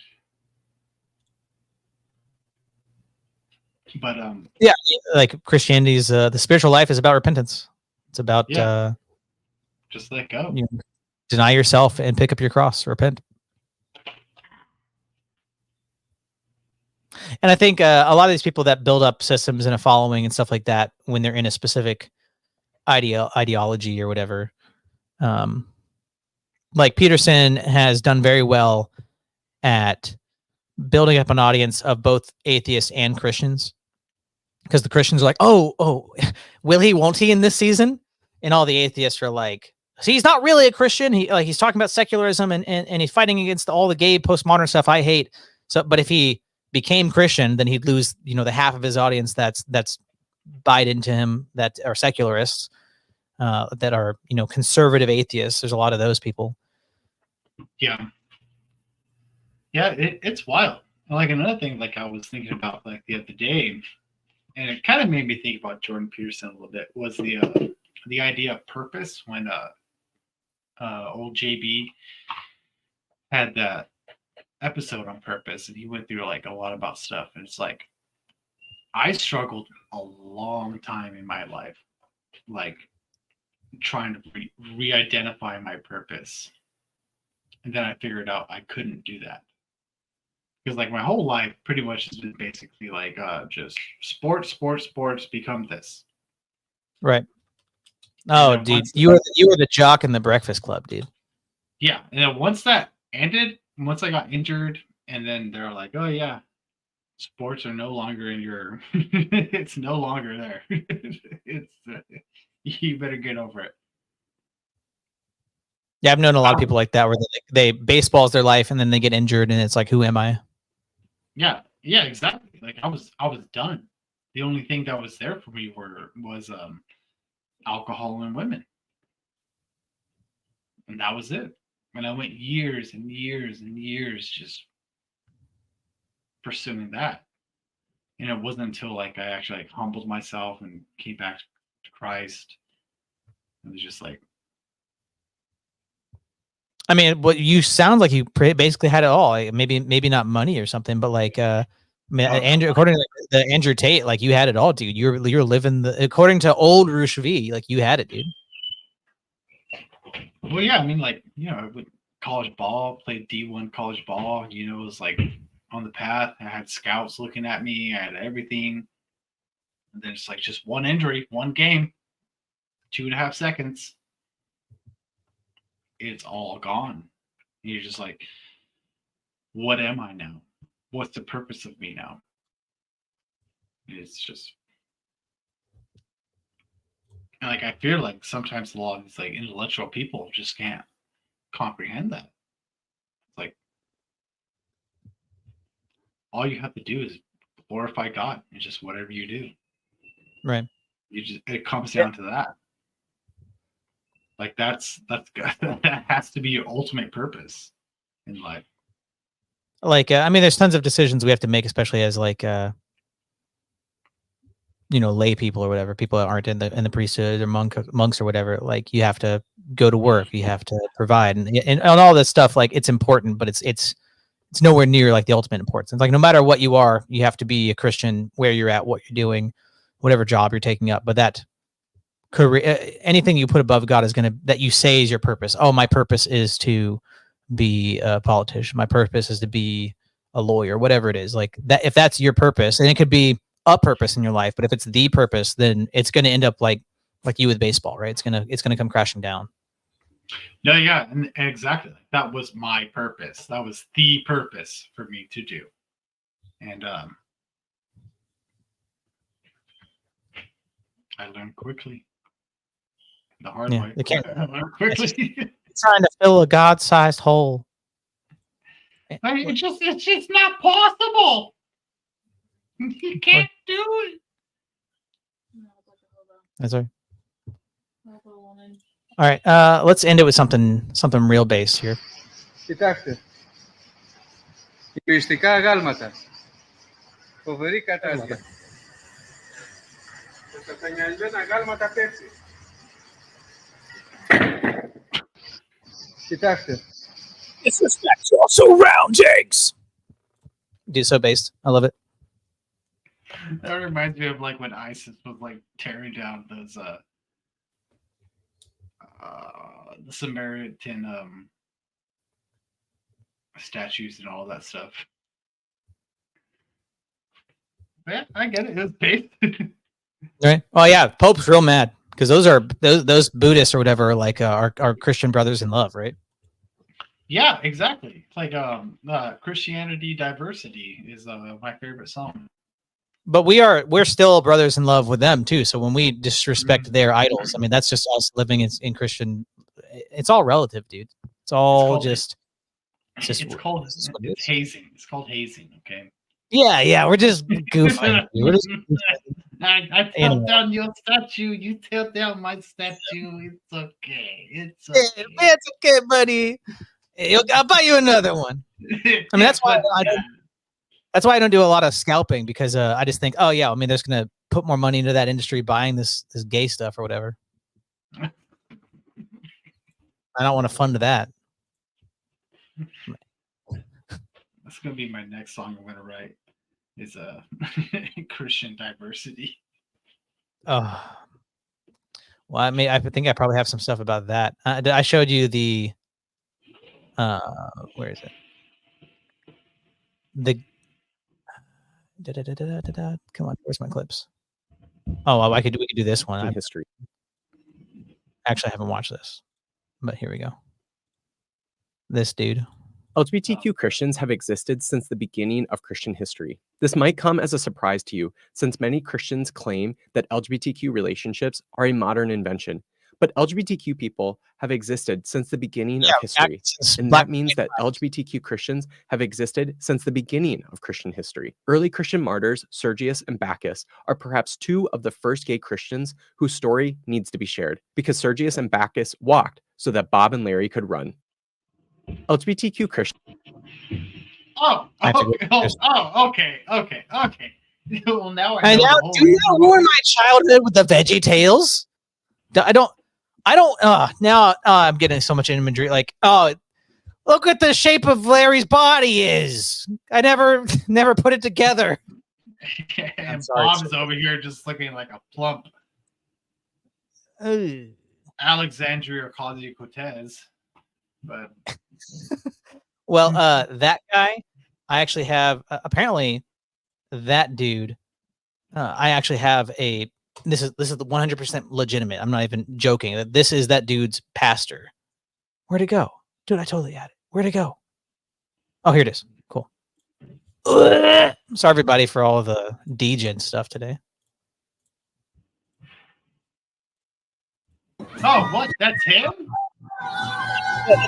But yeah, like Christianity's the spiritual life is about repentance. It's about just let go. Deny yourself and pick up your cross. Repent. And I think a lot of these people that build up systems and a following and stuff like that, when they're in a specific ideology or whatever, like Peterson has done very well at building up an audience of both atheists and Christians, because the Christians are like, oh, will he, won't he in this season? And all the atheists are like, see, he's not really a Christian. He's talking about secularism and he's fighting against all the gay postmodern stuff I hate. So, but if he became Christian, then he'd lose, the half of his audience that's buyed into him, that are secularists, that are, conservative atheists. There's a lot of those people. Yeah. Yeah, it's wild. Like another thing, like I was thinking about like the other day, and it kind of made me think about Jordan Peterson a little bit, was the idea of purpose when old JB had that episode on purpose, and he went through like a lot about stuff, and it's like I struggled a long time in my life, like trying to re-identify my purpose, and then I figured out I couldn't do that. Because like my whole life pretty much has been basically like just sports, become this. Right. Oh, dude, you were the jock in the Breakfast Club, dude. Yeah, and then once that ended, once I got injured, and then they're like, "Oh yeah, sports are no longer in your it's no longer there. It's you better get over it." Yeah, I've known a lot of people like that where they baseball's their life and then they get injured and it's like, who am I? Yeah, exactly. Like I was done. The only thing that was there for me was alcohol and women. And that was it. And I went years and years and years just pursuing that. And it wasn't until like I actually like humbled myself and came back to Christ. It was just like, I mean, what you sound like you basically had it all. Like, maybe not money or something, but like, I mean, Andrew, according to the Andrew Tate, like you had it all, dude. You're living according to old Roosh V, like you had it, dude. well, yeah, I mean, like, you know, I went college ball, played D1 college ball, you know, it was like on the path. I had scouts looking at me, I had everything. And then it's like just one injury, one game, 2.5 seconds. It's all gone. And you're just like, what am I now? What's the purpose of me now? It's just, and like I feel like sometimes a lot of these like intellectual people just can't comprehend that. It's like all you have to do is glorify God and just whatever you do. Right. It comes down to that. Like that's that has to be your ultimate purpose in life. Like, I mean, there's tons of decisions we have to make, especially as like, you know, lay people or whatever, people that aren't in the priesthood or monks or whatever. Like, you have to go to work, you have to provide, and all this stuff. Like, it's important, but it's nowhere near like the ultimate importance. It's like no matter what you are, you have to be a Christian where you're at, what you're doing, whatever job you're taking up. But that career, anything you put above God is that you say is your purpose. Oh, my purpose is to be a politician. My purpose is to be a lawyer, whatever it is. Like that, if that's your purpose, and it could be a purpose in your life, but if it's the purpose, then it's going to end up like you with baseball, right? It's gonna come crashing down. No, yeah, and exactly. That was my purpose. That was the purpose for me to do. And I learned quickly. The hard way. They can't. I learned quickly. Trying to fill a God-sized hole. It's just not possible. You can't do it. That's right. All right, let's end it with something real based here. Κοιτάξτε. Υπηριστικά αγάλματα. Φοβερή κατάσταση. Τα σατανιασμένα αγάλματα πέφτει. Κοιτάξτε. Disrespect your surroundings. Dude, so based. I love it. That reminds me of like when ISIS was like tearing down those the Samaritan statues and all that stuff. Yeah, I get it. It was based. Right. Oh yeah, Pope's real mad because those Buddhists or whatever are like our Christian brothers in love, right? Yeah, exactly. It's like Christianity Diversity is my favorite song. But we're still brothers in love with them too. So when we disrespect their idols, I mean that's just us living in Christian. It's all relative, dude. It's all just. It's hazing. It's called hazing. Okay. Yeah, we're just goofing. I tell down your statue. You tell down my statue. It's okay. It's okay. It's okay, buddy. I'll buy you another one. I mean, that's why I don't do a lot of scalping because I just think, oh yeah, I mean, there's gonna put more money into that industry buying this gay stuff or whatever. I don't want to fund that. That's gonna be my next song I'm gonna write. Is Christian Diversity. Oh, well, I mean, I think I probably have some stuff about that. I showed you the. Where is it? The. Come on, where's my clips? Oh, well, we could do this one. History. Actually, I haven't watched this, but here we go. This dude. LGBTQ Christians have existed since the beginning of Christian history. This might come as a surprise to you, since many Christians claim that LGBTQ relationships are a modern invention. But LGBTQ people have existed since the beginning of history. And that means that LGBTQ Christians have existed since the beginning of Christian history. Early Christian martyrs, Sergius and Bacchus, are perhaps two of the first gay Christians whose story needs to be shared, because Sergius and Bacchus walked so that Bob and Larry could run. LGBTQ Christians. Okay. Well, now I know. Do not ruin my childhood with the Veggie Tales. Now I'm getting so much imagery. Like, oh, look what the shape of Larry's body is. I never put it together. And Bob's over here just looking like a plump Alexandria Ocasio-Cortez. But well, that guy, I actually have apparently that dude. I actually have a. This is the 100% legitimate. I'm not even joking. This is that dude's pastor. Where'd it go, dude? I totally had it. Where'd it go? Oh, here it is. Cool. Sorry, everybody, for all of the degen stuff today. Oh, what? That's him?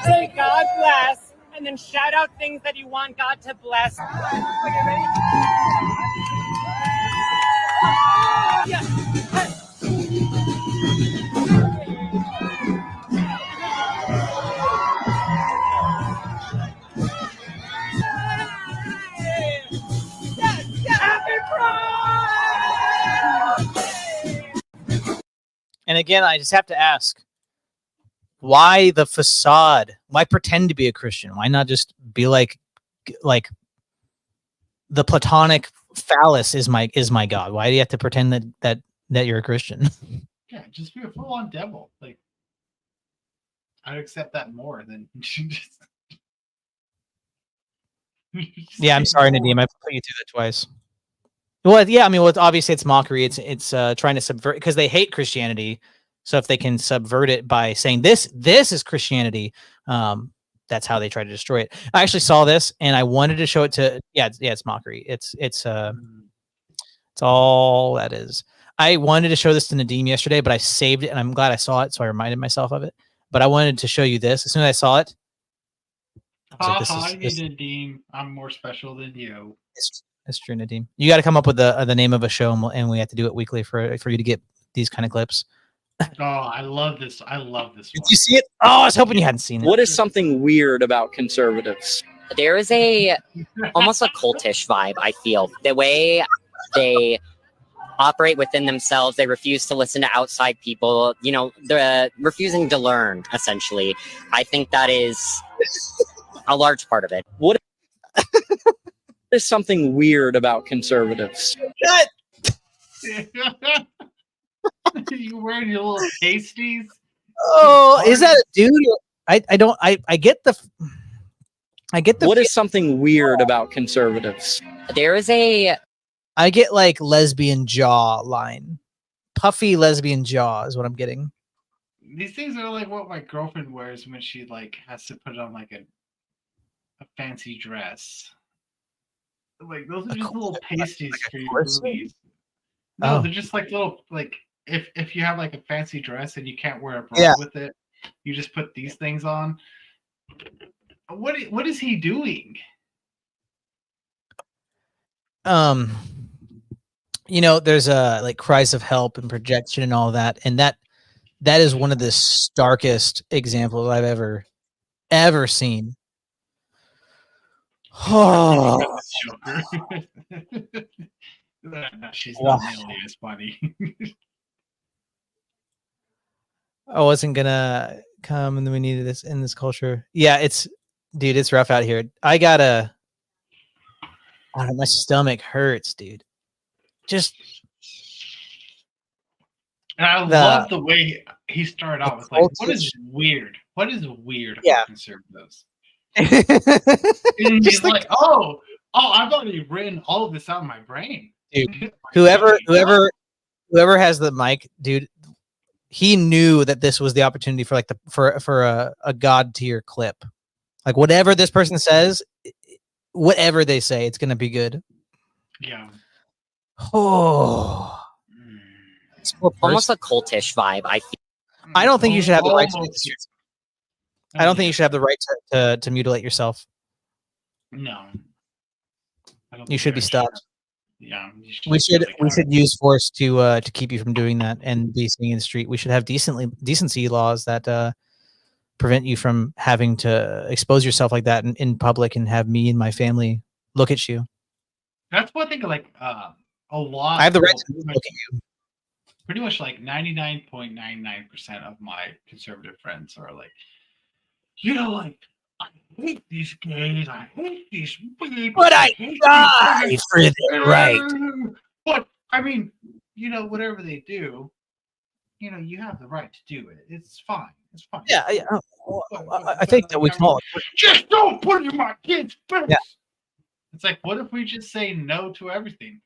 Say God bless, and then shout out things that you want God to bless. And again, I just have to ask, why the facade? Why pretend to be a Christian? Why not just be like the Platonic phallus is my God? Why do you have to pretend that you're a Christian? Yeah, just be a full-on devil. Like, I'd accept that more than just. Yeah, I'm sorry, Nadim. I put you through that twice. Well, yeah, I mean, obviously it's mockery. It's trying to subvert, because they hate Christianity. So if they can subvert it by saying this is Christianity, that's how they try to destroy it. I actually saw this and I wanted to show it to. Yeah, it's mockery. It's all that is. I wanted to show this to Nadim yesterday, but I saved it and I'm glad I saw it, so I reminded myself of it. But I wanted to show you this as soon as I saw it. Nadim, I'm more special than you. It's true, Nadim. You got to come up with the name of a show, and we have to do it weekly for you to get these kind of clips. Oh, I love this. I love this one. Did you see it? Oh, I was hoping you hadn't seen it. What is something weird about conservatives? There is almost a cultish vibe, I feel. The way they operate within themselves, they refuse to listen to outside people, they're refusing to learn, essentially. I think that is a large part of it. What is something weird about conservatives? You wearing your little pasties? Oh, is that a dude? I get the. What is something weird about conservatives? I get like lesbian jaw line, puffy lesbian jaw is what I'm getting. These things are like what my girlfriend wears when she like has to put on like a fancy dress. Like those are just little pasties for your boobies. No, they're just like little like if you have like a fancy dress and you can't wear a bra with it, you just put these things on. What is he doing? There's like cries of help and projection and all that, and that is one of the starkest examples I've ever seen. Oh. She's not nearly as funny. I wasn't gonna come, and then we needed this in this culture. Yeah, it's rough out here. My stomach hurts, dude. And I love the way he started out with like, what is weird? What is weird about conservatives? And he's like, oh, I've already written all of this out in my brain. Dude, whoever has the mic, dude, he knew that this was the opportunity for like for a god tier clip. Like whatever this person says, whatever they say, it's gonna be good. Yeah. Oh, it's almost a cultish vibe. I feel. I don't think you should have the right to. Almost. I don't think you should have the right to mutilate yourself. No. I don't You think should be stopped. Yeah. We should use force to keep you from doing that and be seen in the street. We should have decency laws that prevent you from having to expose yourself like that in public and have me and my family look at you. That's one thing. Like a lot. I have the right to look at you. Pretty much like 99.99% of my conservative friends are like, you know, like, I hate these gays. I hate these people. But I die for their right. But I mean, you know, whatever they do, you know, you have the right to do it. It's fine. It's fine. Yeah, I think that we can all. Just don't put it in my kids' face. Yeah. It's like, what if we just say no to everything?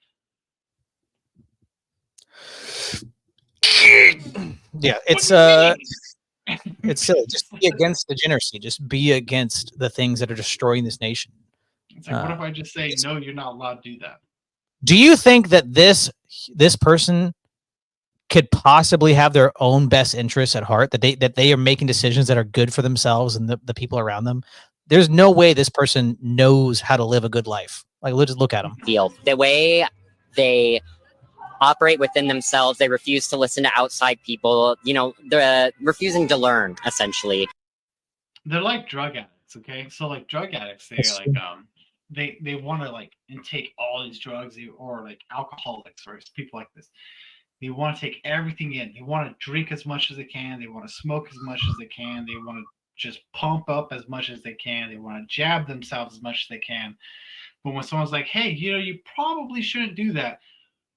Yeah, it's silly. Just be against degeneracy. Just be against the things that are destroying this nation. It's like, what if I just say no? You're not allowed to do that. Do you think that this person could possibly have their own best interests at heart? That they are making decisions that are good for themselves and the people around them? There's no way this person knows how to live a good life. Like, let's just look at them. Feel the way they operate within themselves. They refuse to listen to outside people. You know, they're refusing to learn, essentially. They're like drug addicts, okay? So like drug addicts, they want to like intake all these drugs, or like alcoholics or people like this. They want to take everything in. They want to drink as much as they can. They want to smoke as much as they can. They want to just pump up as much as they can. They want to jab themselves as much as they can. But when someone's like, hey, you know, you probably shouldn't do that.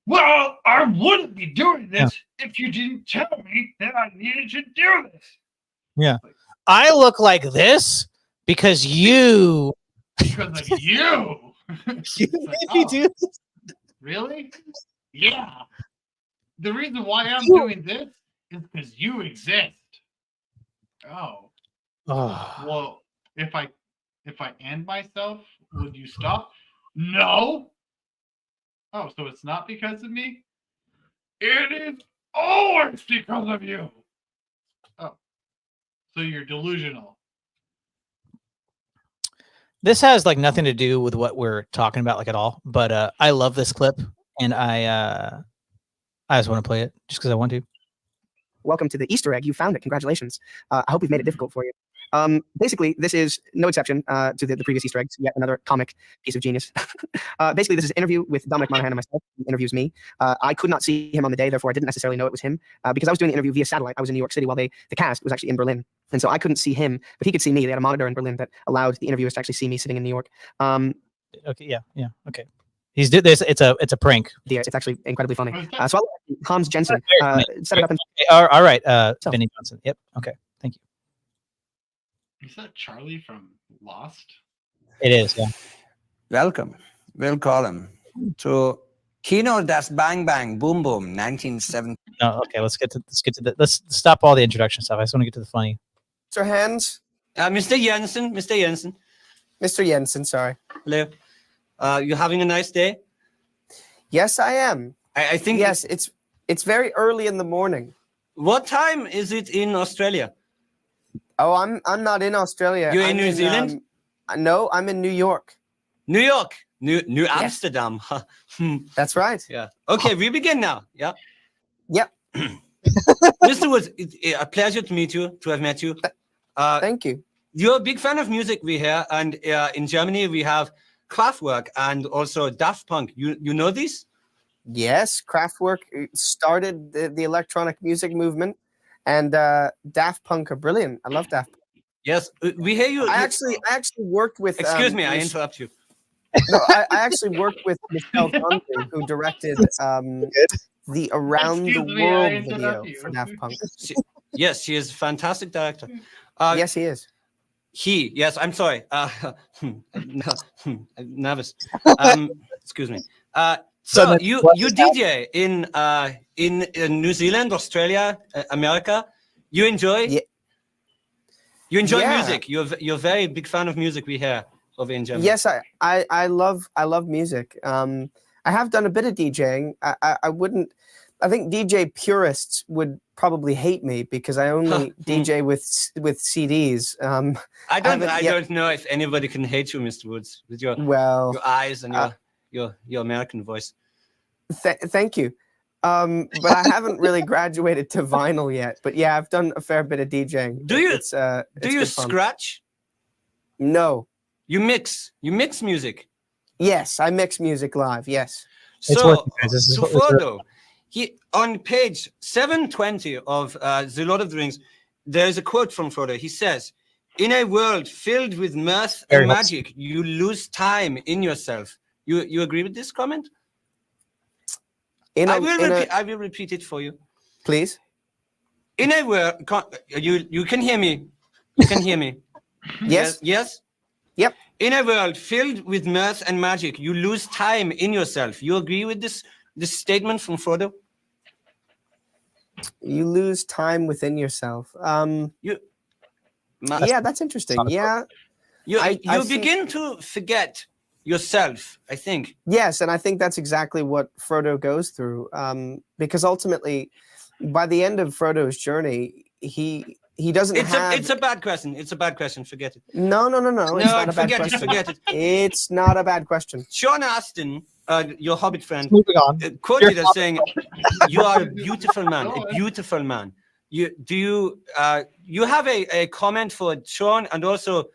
Well, I wouldn't be doing this if you didn't tell me that I needed to do this. Yeah. I look like this because you. Because like you. You made me do this. Really? Yeah. The reason why I'm doing this is because you exist. Oh. Well, if I end myself, would you stop? No. Oh, so it's not because of me? It is always because of you. Oh. So you're delusional. This has like nothing to do with what we're talking about, like at all. But I love this clip, and I just want to play it just because I want to. Welcome to the Easter egg. You found it. Congratulations. I hope we've made it difficult for you. Basically, this is no exception to the previous Easter eggs. Yet another comic piece of genius. Basically, this is an interview with Dominic Monaghan and myself. He interviews me. I could not see him on the day, therefore I didn't necessarily know it was him because I was doing the interview via satellite. I was in New York City while the cast was actually in Berlin. And so I couldn't see him, but he could see me. They had a monitor in Berlin that allowed the interviewers to actually see me sitting in New York. Okay, yeah, okay. He's did this. It's a prank. Yeah, it's actually incredibly funny. So Hans Jensen set it up. All right, Vinny Johnson. Yep. Okay. Thank you. Is that Charlie from Lost? It is. Yeah. Welcome. Willkommen to Kino das Bang Bang Boom Boom 1970. No. Okay. Let's get to let's stop all the introduction stuff. I just want to get to the funny. Mr. Hans. Mr. Jensen. Mr. Jensen. Mr. Jensen. Sorry. Hello. You having a nice day? Yes, I am. I think yes. It's very early in the morning. What time is it in Australia? Oh, I'm not in Australia. You're in New Zealand? No, I'm in New York. New York. New Amsterdam. That's right. Yeah. Okay, we begin now. Yeah. Yep. Mr. Woods, it's a pleasure to meet you, to have met you. Thank you. You're a big fan of music, we hear, and in Germany we have Kraftwerk and also Daft Punk. You know these? Yes, Kraftwerk started the electronic music movement, and Daft Punk are brilliant. I love Daft Punk. Yes, we hear you. I actually worked with. Excuse me, I interrupt you. No, I actually worked with Michelle Gondry, who directed the Around the World video for Daft Punk. Yes, she is a fantastic director. Yes, he is. Yes, I'm sorry. Nervous. Excuse me. So you DJ in New Zealand, Australia, America. You enjoy? You enjoy Yeah. music. You're a very big fan of music. We hear over in Germany. Yes, I love music. I have done a bit of DJing. I wouldn't. I think DJ purists would probably hate me because I only DJ with CDs. I don't know if anybody can hate you, Mr. Woods, with your eyes and your American voice. Thank you. But I haven't really graduated to vinyl yet. But yeah, I've done a fair bit of DJing. Do you good fun. scratch? No. You mix music. Yes, I mix music live. Yes. So Frodo, on page 720 of The Lord of the Rings, there is a quote from Frodo. He says, "In a world filled with mirth and magic, you lose time in yourself." You agree with this comment? I will repeat it for you. Please. In a world, you can hear me. You can hear me. Yes. Yes. Yep. In a world filled with mirth and magic, you lose time in yourself. You agree with this statement from Frodo? You lose time within yourself. Yeah, that's interesting. Yeah. You begin to forget yourself, I think. Yes, and I think that's exactly what Frodo goes through. Because ultimately, by the end of Frodo's journey, he doesn't have... It's a bad question. It's a bad question. Forget it. No. It's not a bad question. Forget it. It's not a bad question. Sean Astin, your Hobbit friend, moving on. Quoted as saying, "You are a beautiful man. A beautiful man." You have a comment for Sean, and also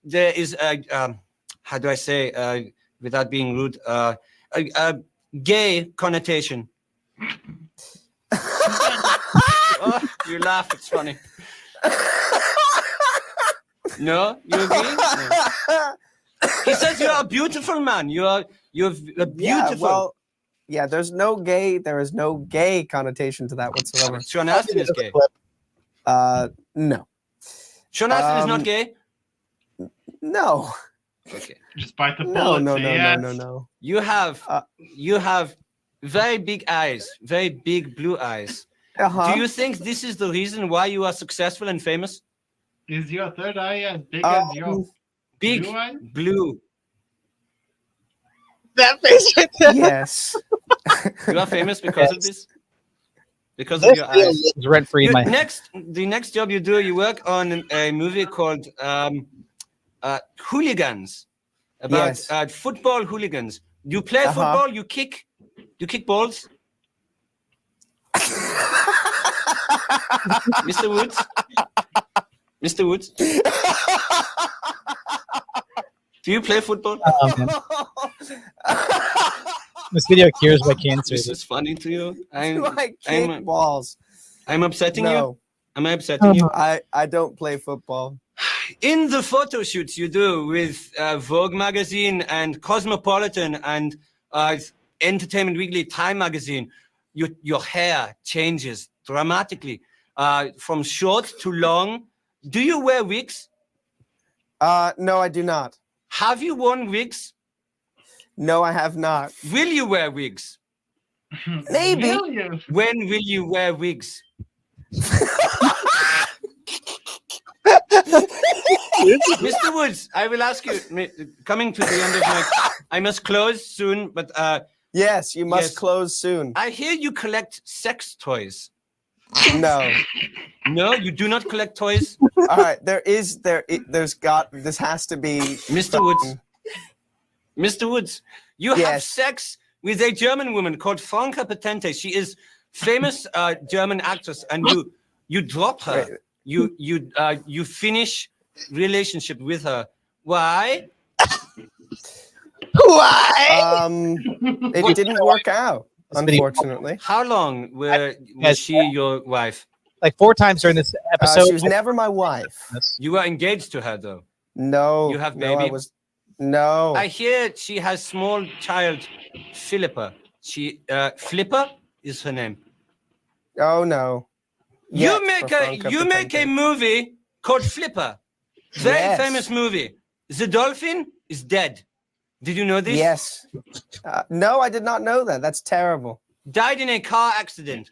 there is a how do I say without being rude, a gay connotation. Oh, you laugh. It's funny. No, you agree? No. He says you're a beautiful man. You're beautiful. Yeah, there is no gay connotation to that whatsoever. Sean Astin is gay. No. Sean Astin is not gay? No. Okay. Just bite the bullet. No. You have very big eyes, very big blue eyes. Uh-huh. Do you think this is the reason why you are successful and famous? Is your third eye as big as your big blue eye? Blue? That face right there. Yes. You are famous because of this? Because of your eyes. It's rent free in my head. The next job you do, you work on a movie called Hooligans, about football hooligans. You play football, you kick balls. Mr. Woods? Mr. Woods? Do you play football? This video cures my cancer. This is funny to you? I kick balls. I'm upsetting No. you? Am I upsetting you? I don't play football. In the photo shoots you do with Vogue magazine and Cosmopolitan and Entertainment Weekly, Time magazine, your hair changes dramatically from short to long. Do you wear wigs? No, I do not. Have you worn wigs? No, I have not. Will you wear wigs? Maybe. When will you wear wigs? Mr. Woods, I will ask you, coming to the end of my... I must close soon, but... yes, you must close soon. I hear you collect sex toys. No. No, you do not collect toys? All right, this has to be... Mr. Woods. Mr. Woods, you have sex with a German woman called Franka Potente. She is famous German actress, and you drop her. You finish relationship with her. Why? Why? It didn't work out, unfortunately. How long was she your wife? Like 4 times during this episode. She was never my wife. You were engaged to her, though. No. You have baby? No. I hear she has small child, Philippa. Flipper is her name. Oh no. You make a movie called Flipper. Very famous movie. The dolphin is dead. Did you know this? Yes. No, I did not know that. That's terrible. Died in a car accident.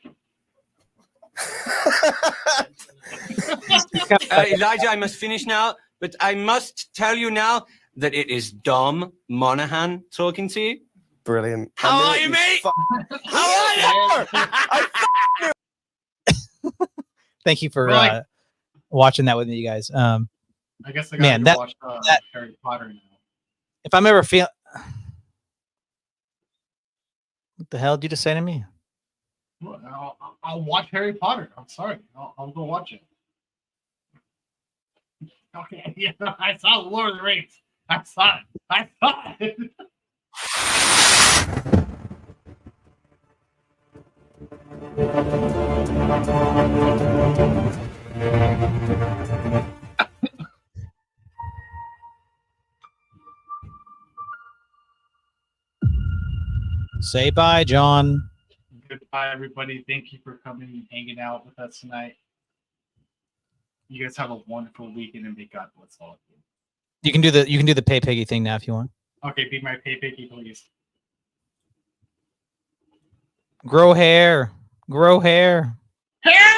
Elijah, I must finish now, but I must tell you now that it is Dom Monaghan talking to you. Brilliant. How are you, mate? How are you? Thank you for watching that with me, you guys. I guess I man, gotta watch Harry Potter now. If I'm ever feeling, what the hell did you just say to me? Well, I'll watch Harry Potter. I'm sorry. I'll go watch it. Okay, yeah, I saw Lord of the Rings. I saw it. Say bye, John. Goodbye, everybody. Thank you for coming and hanging out with us tonight. You guys have a wonderful weekend, and may God bless all of you. You can do the pay piggy thing now if you want. Okay, be my pay picky, please. Grow hair. Grow hair. Hair